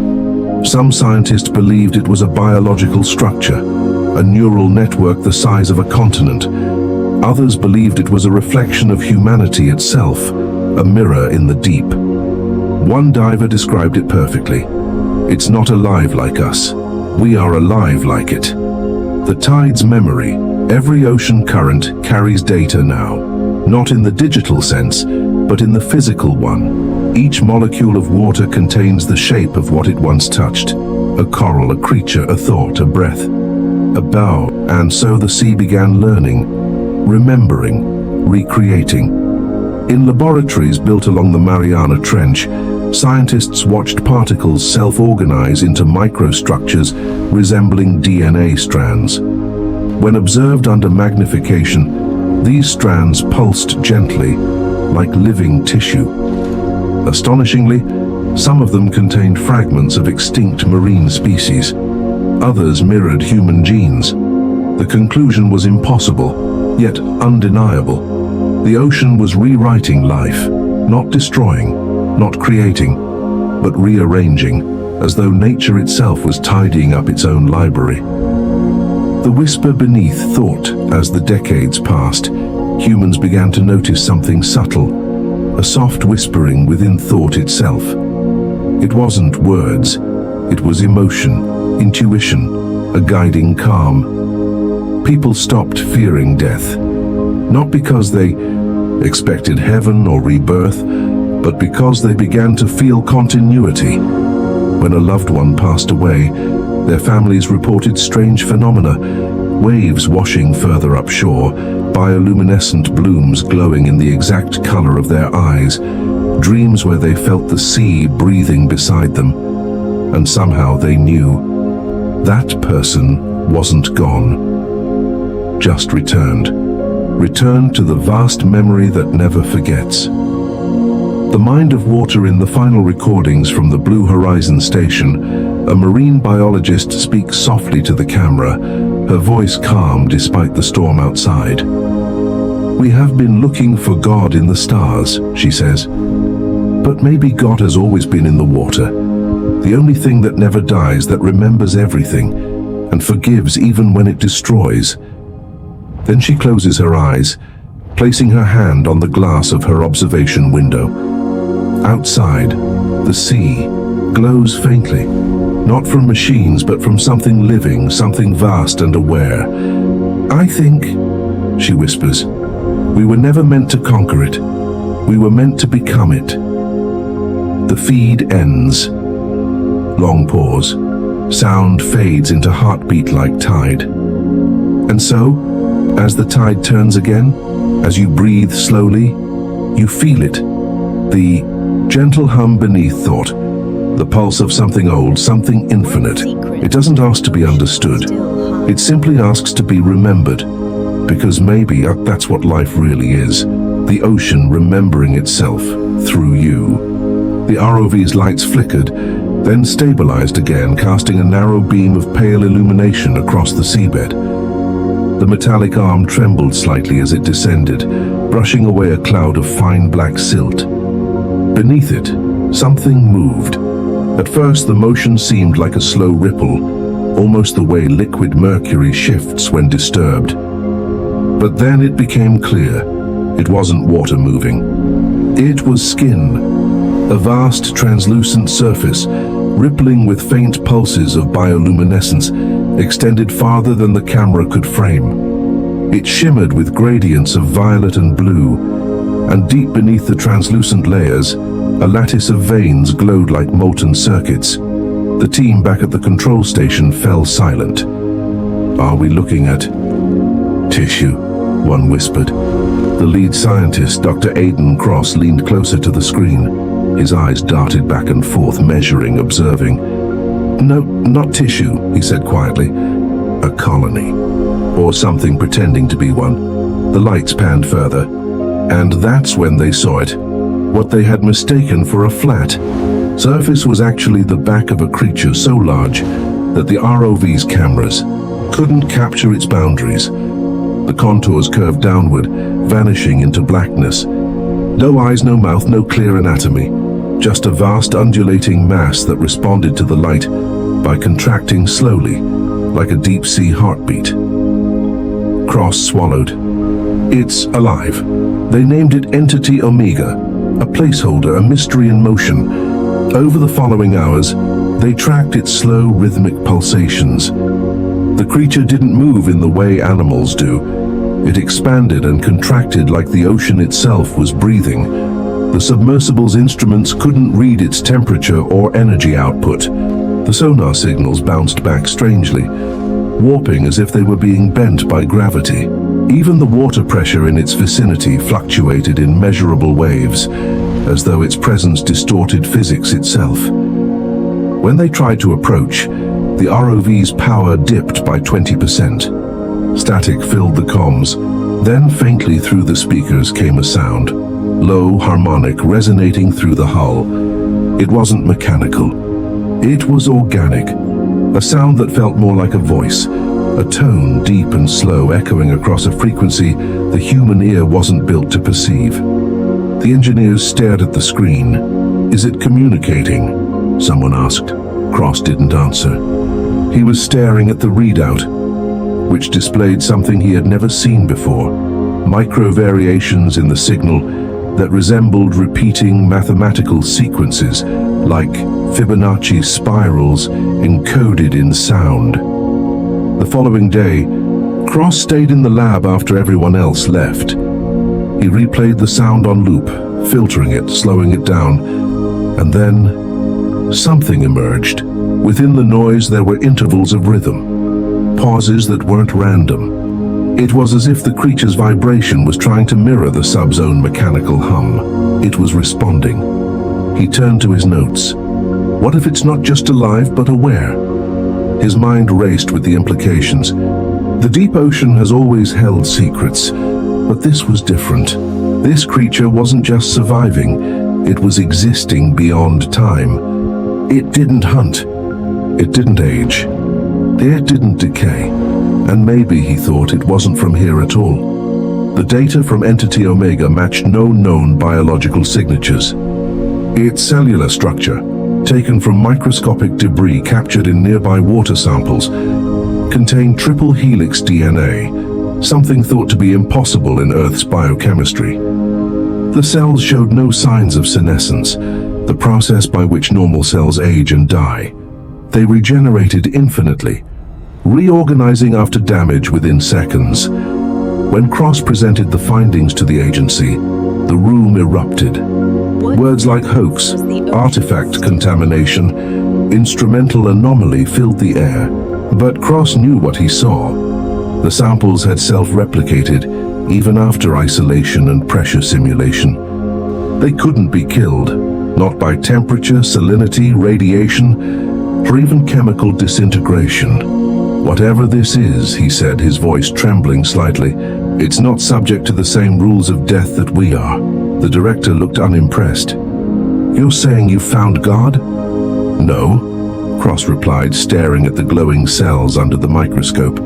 Some scientists believed it was a biological structure, a neural network the size of a continent. Others believed it was a reflection of humanity itself, a mirror in the deep. One diver described it perfectly. It's not alive like us. We are alive like it. The tide's memory, every ocean current carries data now, not in the digital sense, but in the physical one. Each molecule of water contains the shape of what it once touched. A coral, a creature, a thought, a breath, a bow. And so the sea began learning, remembering, recreating. In laboratories built along the Mariana Trench, scientists watched particles self-organize into microstructures resembling DNA strands. When observed under magnification, these strands pulsed gently, like living tissue. Astonishingly, some of them contained fragments of extinct marine species. Others mirrored human genes. The conclusion was impossible, yet undeniable. The ocean was rewriting life, not destroying, not creating, but rearranging, as though nature itself was tidying up its own library. The whisper beneath thought, as the decades passed, humans began to notice something subtle, a soft whispering within thought itself. It wasn't words, it was emotion, intuition, a guiding calm. People stopped fearing death, not because they expected heaven or rebirth, but because they began to feel continuity. When a loved one passed away, their families reported strange phenomena, waves washing further upshore, bioluminescent blooms glowing in the exact color of their eyes, dreams where they felt the sea breathing beside them, and somehow they knew that person wasn't gone, just returned to the vast memory that never forgets. The mind of water in the final recordings from the Blue Horizon station, a marine biologist speaks softly to the camera, her voice calm despite the storm outside. "We have been looking for God in the stars," she says. "But maybe God has always been in the water, the only thing that never dies, that remembers everything and forgives even when it destroys." Then she closes her eyes, placing her hand on the glass of her observation window. Outside, the sea glows faintly, not from machines but from something living, something vast and aware. "I think," she whispers, "we were never meant to conquer it. We were meant to become it." The feed ends. Long pause. Sound fades into heartbeat-like tide. And so, as the tide turns again, as you breathe slowly, you feel it. The gentle hum beneath thought, the pulse of something old, something infinite. It doesn't ask to be understood. It simply asks to be remembered. Because maybe that's what life really is. The ocean remembering itself through you. The ROV's lights flickered, then stabilized again, casting a narrow beam of pale illumination across the seabed. The metallic arm trembled slightly as it descended, brushing away a cloud of fine black silt. Beneath it, something moved. At first, the motion seemed like a slow ripple, almost the way liquid mercury shifts when disturbed. But then it became clear. It wasn't water moving. It was skin, a vast translucent surface, rippling with faint pulses of bioluminescence, extended farther than the camera could frame. It shimmered with gradients of violet and blue, and deep beneath the translucent layers, a lattice of veins glowed like molten circuits. The team back at the control station fell silent. "Are we looking at tissue?" one whispered. The lead scientist, Dr. Aidan Cross, leaned closer to the screen. His eyes darted back and forth, measuring, observing. "No, not tissue," he said quietly. "A colony. Or something pretending to be one." The lights panned further, and that's when they saw it. What they had mistaken for a flat surface was actually the back of a creature so large that the ROV's cameras couldn't capture its boundaries. The contours curved downward, vanishing into blackness. No eyes, no mouth, no clear anatomy. Just a vast undulating mass that responded to the light by contracting slowly, like a deep-sea heartbeat. Cross swallowed. "It's alive." They named it Entity Omega, a placeholder, a mystery in motion. Over the following hours, they tracked its slow, rhythmic pulsations. The creature didn't move in the way animals do. It expanded and contracted like the ocean itself was breathing. The submersible's instruments couldn't read its temperature or energy output. The sonar signals bounced back strangely, warping as if they were being bent by gravity. Even the water pressure in its vicinity fluctuated in measurable waves, as though its presence distorted physics itself. When they tried to approach, the ROV's power dipped by 20%. Static filled the comms. Then faintly through the speakers came a sound, low, harmonic, resonating through the hull. It wasn't mechanical. It was organic. A sound that felt more like a voice, a tone deep and slow echoing across a frequency the human ear wasn't built to perceive. The engineers stared at the screen. "Is it communicating?" someone asked. Cross didn't answer. He was staring at the readout, which displayed something he had never seen before, micro variations in the signal that resembled repeating mathematical sequences, like Fibonacci spirals encoded in sound. The following day, Cross stayed in the lab after everyone else left. He replayed the sound on loop, filtering it, slowing it down, and then something emerged. Within the noise there were intervals of rhythm, pauses that weren't random. It was as if the creature's vibration was trying to mirror the sub's own mechanical hum. It was responding. He turned to his notes. What if it's not just alive but aware? His mind raced with the implications. The deep ocean has always held secrets, but this was different. This creature wasn't just surviving, it was existing beyond time. It didn't hunt. It didn't age. It didn't decay. And maybe, he thought, it wasn't from here at all. The data from Entity Omega matched no known biological signatures. Its cellular structure, taken from microscopic debris captured in nearby water samples, contained triple helix DNA, something thought to be impossible in Earth's biochemistry. The cells showed no signs of senescence, the process by which normal cells age and die. They regenerated infinitely, reorganizing after damage within seconds. When Cross presented the findings to the agency, the room erupted. Words like hoax, artifact contamination, instrumental anomaly filled the air. But Cross knew what he saw. The samples had self-replicated, even after isolation and pressure simulation. They couldn't be killed, not by temperature, salinity, radiation, or even chemical disintegration. "Whatever this is," he said, his voice trembling slightly, "it's not subject to the same rules of death that we are." The director looked unimpressed. "You're saying you found God?" "No," Cross replied, staring at the glowing cells under the microscope.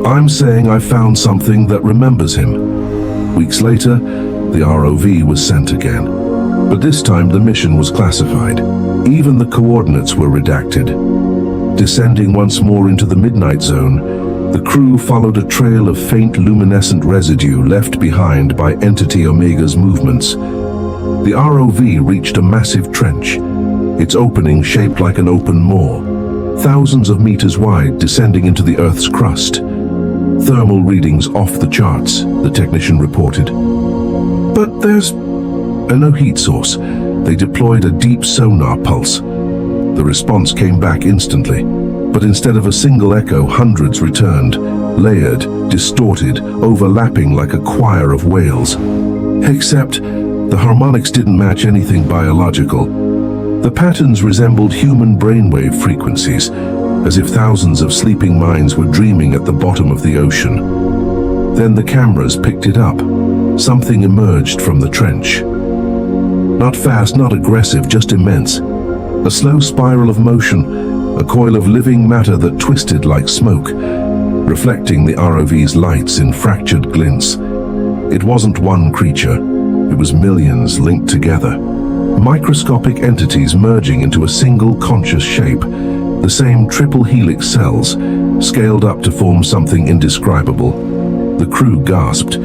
"I'm saying I found something that remembers him." Weeks later, the ROV was sent again. But this time the mission was classified. Even the coordinates were redacted. Descending once more into the midnight zone, the crew followed a trail of faint luminescent residue left behind by Entity Omega's movements. The ROV reached a massive trench, its opening shaped like an open maw, thousands of meters wide, descending into the Earth's crust. Thermal readings off the charts, the technician reported. "But there's no heat source." They deployed a deep sonar pulse. The response came back instantly, but instead of a single echo, hundreds returned, layered, distorted, overlapping like a choir of whales. Except the harmonics didn't match anything biological. The patterns resembled human brainwave frequencies, as if thousands of sleeping minds were dreaming at the bottom of the ocean. Then the cameras picked it up. Something emerged from the trench. Not fast, not aggressive, just immense. A slow spiral of motion, a coil of living matter that twisted like smoke, reflecting the ROV's lights in fractured glints. It wasn't one creature, it was millions linked together. Microscopic entities merging into a single conscious shape, the same triple helix cells, scaled up to form something indescribable. The crew gasped.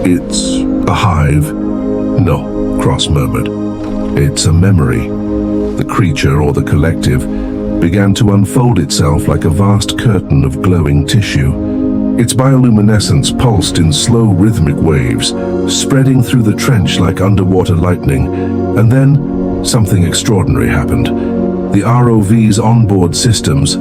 "It's a hive." "No," Cross murmured. "It's a memory." The creature, or the collective, began to unfold itself like a vast curtain of glowing tissue. Its bioluminescence pulsed in slow rhythmic waves, spreading through the trench like underwater lightning. And then, something extraordinary happened. The ROV's onboard systems,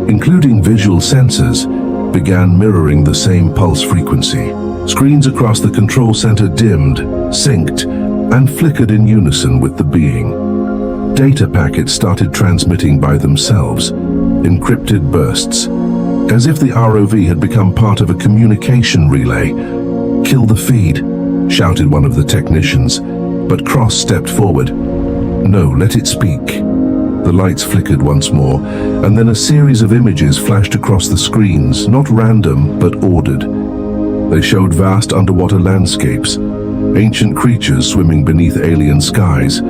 including visual sensors, began mirroring the same pulse frequency. Screens across the control center dimmed, synced, and flickered in unison with the being. Data packets started transmitting by themselves, encrypted bursts, as if the ROV had become part of a communication relay. "Kill the feed," shouted one of the technicians, but Cross stepped forward. "No, let it speak." The lights flickered once more, and then a series of images flashed across the screens, not random, but ordered. They showed vast underwater landscapes, ancient creatures swimming beneath alien skies,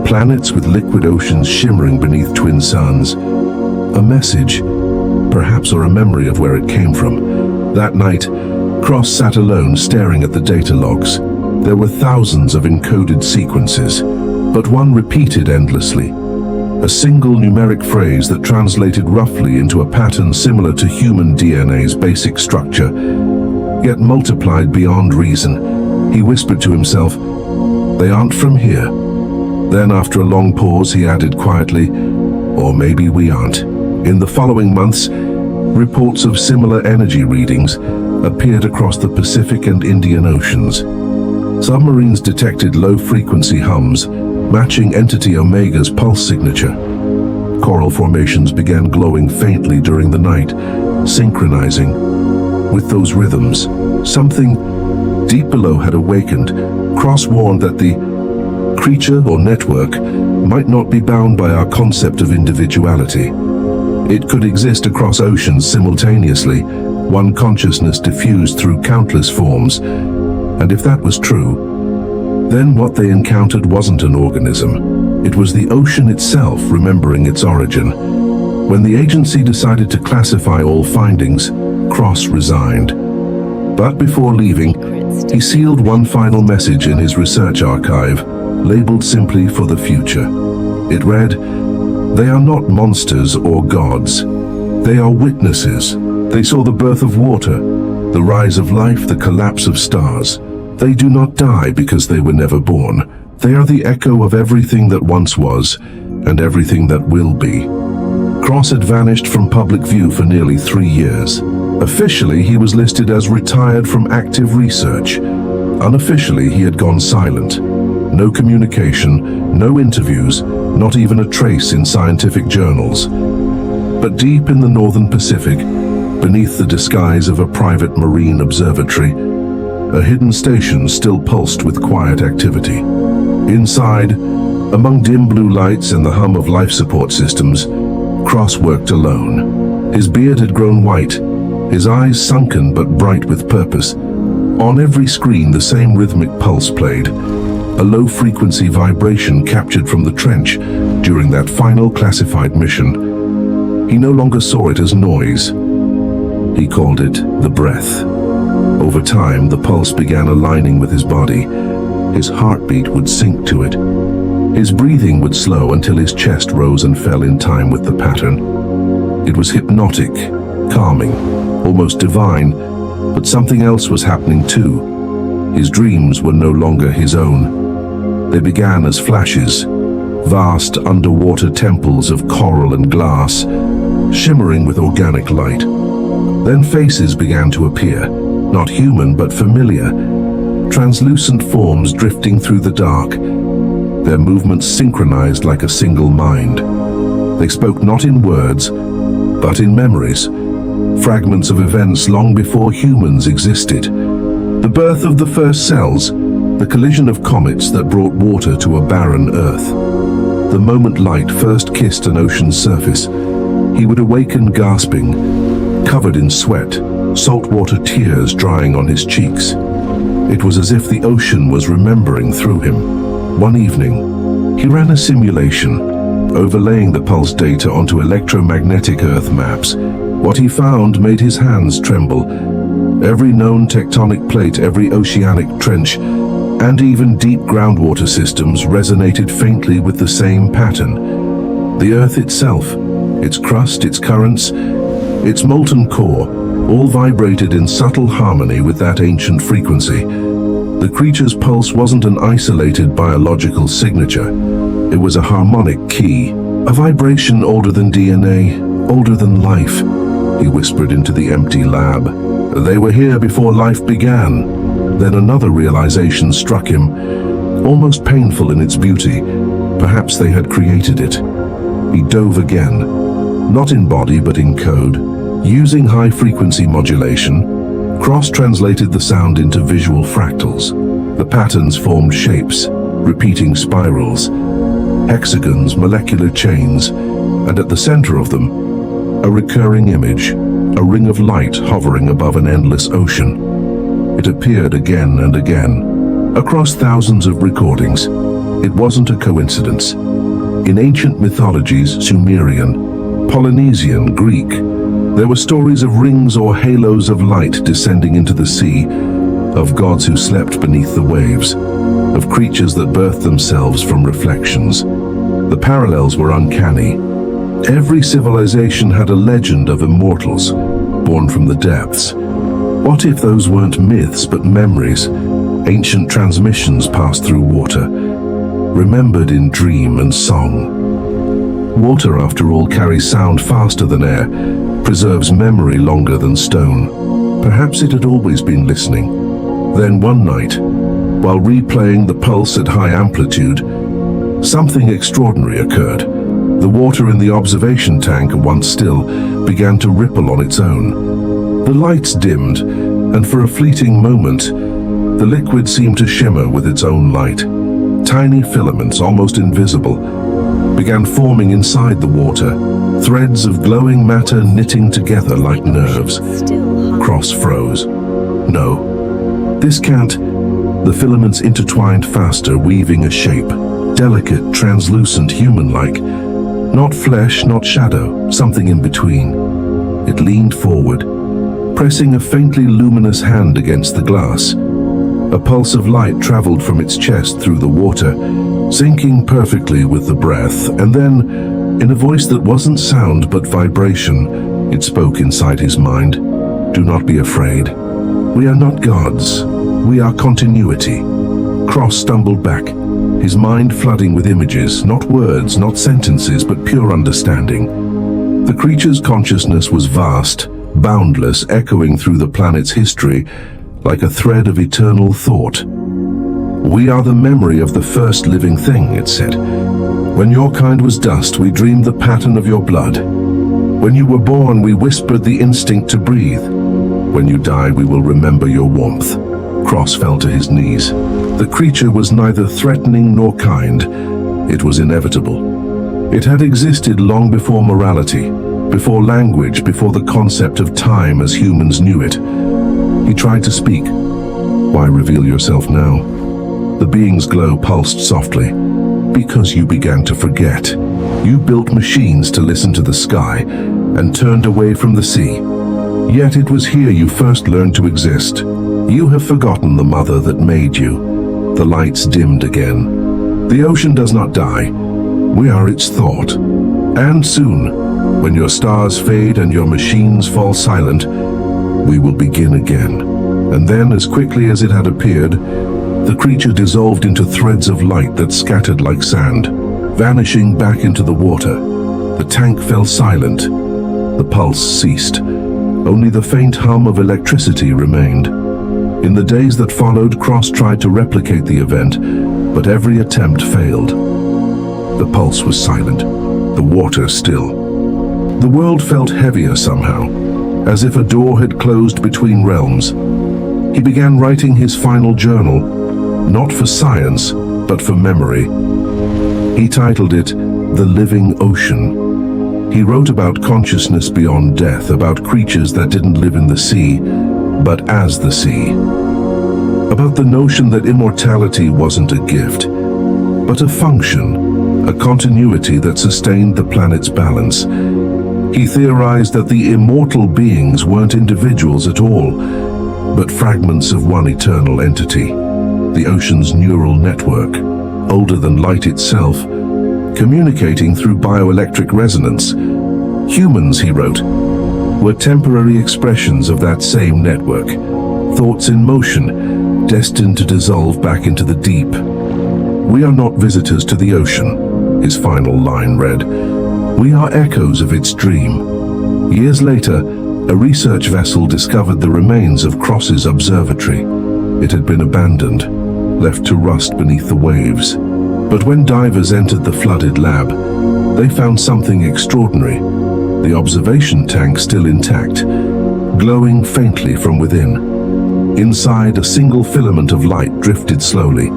planets with liquid oceans shimmering beneath twin suns. A message, perhaps, or a memory of where it came from. That night, Cross sat alone staring at the data logs. There were thousands of encoded sequences, but one repeated endlessly. A single numeric phrase that translated roughly into a pattern similar to human DNA's basic structure, yet multiplied beyond reason. He whispered to himself, "They aren't from here." Then, after a long pause, he added quietly, "Or maybe we aren't." In the following months, reports of similar energy readings appeared across the Pacific and Indian Oceans. Submarines detected low-frequency hums, matching Entity Omega's pulse signature. Coral formations began glowing faintly during the night, synchronizing with those rhythms. Something deep below had awakened. Cross warned that the creature or network might not be bound by our concept of individuality. It could exist across oceans simultaneously, one consciousness diffused through countless forms. And if that was true, then what they encountered wasn't an organism. It was the ocean itself remembering its origin. When the agency decided to classify all findings, Cross resigned. But before leaving, he sealed one final message in his research archive, labeled simply "For the Future." It read, "They are not monsters or gods. They are witnesses. They saw the birth of water, the rise of life, the collapse of stars. They do not die because they were never born. They are the echo of everything that once was, and everything that will be." Cross had vanished from public view for nearly 3 years. Officially, he was listed as retired from active research. Unofficially, he had gone silent. No communication, no interviews, not even a trace in scientific journals. But deep in the northern Pacific, beneath the disguise of a private marine observatory, a hidden station still pulsed with quiet activity. Inside, among dim blue lights and the hum of life support systems, Cross worked alone. His beard had grown white, his eyes sunken but bright with purpose. On every screen, the same rhythmic pulse played, a low-frequency vibration captured from the trench during that final classified mission. He no longer saw it as noise. He called it the breath. Over time, the pulse began aligning with his body. His heartbeat would sync to it. His breathing would slow until his chest rose and fell in time with the pattern. It was hypnotic, calming, almost divine, but something else was happening too. His dreams were no longer his own. They began as flashes, vast underwater temples of coral and glass, shimmering with organic light. Then faces began to appear, not human but familiar, translucent forms drifting through the dark, their movements synchronized like a single mind. They spoke not in words, but in memories, fragments of events long before humans existed. The birth of the first cells, the collision of comets that brought water to a barren Earth. The moment light first kissed an ocean's surface, he would awaken gasping, covered in sweat, saltwater tears drying on his cheeks. It was as if the ocean was remembering through him. One evening, he ran a simulation, overlaying the pulse data onto electromagnetic Earth maps. What he found made his hands tremble. Every known tectonic plate, every oceanic trench, and even deep groundwater systems resonated faintly with the same pattern. The Earth itself, its crust, its currents, its molten core, all vibrated in subtle harmony with that ancient frequency. The creature's pulse wasn't an isolated biological signature. It was a harmonic key, a vibration older than DNA, older than life. He whispered into the empty lab. They were here before life began. Then another realization struck him. almost painful in its beauty. Perhaps they had created it. He dove again, not in body but in code. Using high-frequency modulation, Cross translated the sound into visual fractals. The patterns formed shapes, repeating spirals, hexagons, molecular chains, and at the center of them, a recurring image, a ring of light hovering above an endless ocean. It appeared again and again, across thousands of recordings. It wasn't a coincidence. In ancient mythologies, Sumerian, Polynesian, Greek, there were stories of rings or halos of light descending into the sea, of gods who slept beneath the waves, of creatures that birthed themselves from reflections. The parallels were uncanny. Every civilization had a legend of immortals, born from the depths. What if those weren't myths but memories, ancient transmissions passed through water, remembered in dream and song? Water, after all, carries sound faster than air, preserves memory longer than stone. Perhaps it had always been listening. Then one night, while replaying the pulse at high amplitude, something extraordinary occurred. The water in the observation tank, once still, began to ripple on its own. The lights dimmed, and for a fleeting moment, the liquid seemed to shimmer with its own light. Tiny filaments, almost invisible, began forming inside the water, threads of glowing matter knitting together like nerves. Cross froze. No, this can't. The filaments intertwined faster, weaving a shape, delicate, translucent, human-like. Not flesh, not shadow, something in between. It leaned forward, pressing a faintly luminous hand against the glass. A pulse of light traveled from its chest through the water, syncing perfectly with the breath, and then, in a voice that wasn't sound but vibration, it spoke inside his mind. Do not be afraid. We are not gods. We are continuity. Cross stumbled back, his mind flooding with images, not words, not sentences, but pure understanding. The creature's consciousness was vast, boundless, echoing through the planet's history, like a thread of eternal thought. We are the memory of the first living thing, it said. When your kind was dust, we dreamed the pattern of your blood. When you were born, we whispered the instinct to breathe. When you die, we will remember your warmth. Cross fell to his knees. The creature was neither threatening nor kind. It was inevitable. It had existed long before morality, before language, before the concept of time as humans knew it. He tried to speak. Why reveal yourself now? The being's glow pulsed softly. Because you began to forget. You built machines to listen to the sky and turned away from the sea. Yet it was here you first learned to exist. You have forgotten the mother that made you. The lights dimmed again. The ocean does not die. We are its thought. And soon, when your stars fade and your machines fall silent, we will begin again. And then, as quickly as it had appeared, the creature dissolved into threads of light that scattered like sand, vanishing back into the water. The tank fell silent. The pulse ceased. Only the faint hum of electricity remained. In the days that followed, Cross tried to replicate the event, but every attempt failed. The pulse was silent, the water still. The world felt heavier somehow, as if a door had closed between realms. He began writing his final journal, not for science, but for memory. He titled it The Living Ocean. He wrote about consciousness beyond death, about creatures that didn't live in the sea, but as the sea. About the notion that immortality wasn't a gift, but a function, a continuity that sustained the planet's balance. He theorized that the immortal beings weren't individuals at all, but fragments of one eternal entity, the ocean's neural network, older than light itself, communicating through bioelectric resonance. Humans, he wrote, were temporary expressions of that same network, thoughts in motion, destined to dissolve back into the deep. We are not visitors to the ocean, his final line read. We are echoes of its dream. Years later, a research vessel discovered the remains of Cross's observatory. It had been abandoned, left to rust beneath the waves. But when divers entered the flooded lab, they found something extraordinary. The observation tank still intact, glowing faintly from within. Inside, a single filament of light drifted slowly,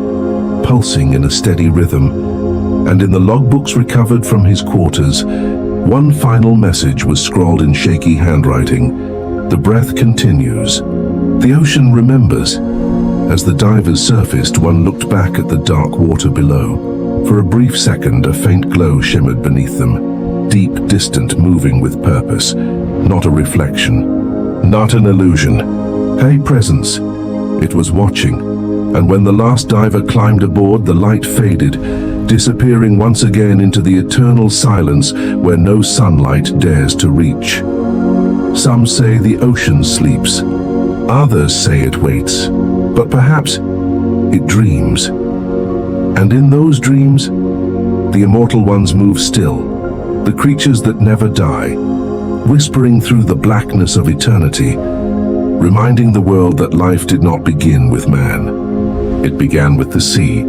pulsing in a steady rhythm. And in the logbooks recovered from his quarters, one final message was scrawled in shaky handwriting. The breath continues. The ocean remembers. As the divers surfaced, one looked back at the dark water below. For a brief second, a faint glow shimmered beneath them, deep, distant, moving with purpose. Not a reflection, not an illusion. A presence. It was watching. And when the last diver climbed aboard, the light faded, disappearing once again into the eternal silence where no sunlight dares to reach. Some say the ocean sleeps. Others say it waits. But perhaps it dreams. And in those dreams, the immortal ones move still, the creatures that never die, whispering through the blackness of eternity, reminding the world that life did not begin with man. It began with the sea,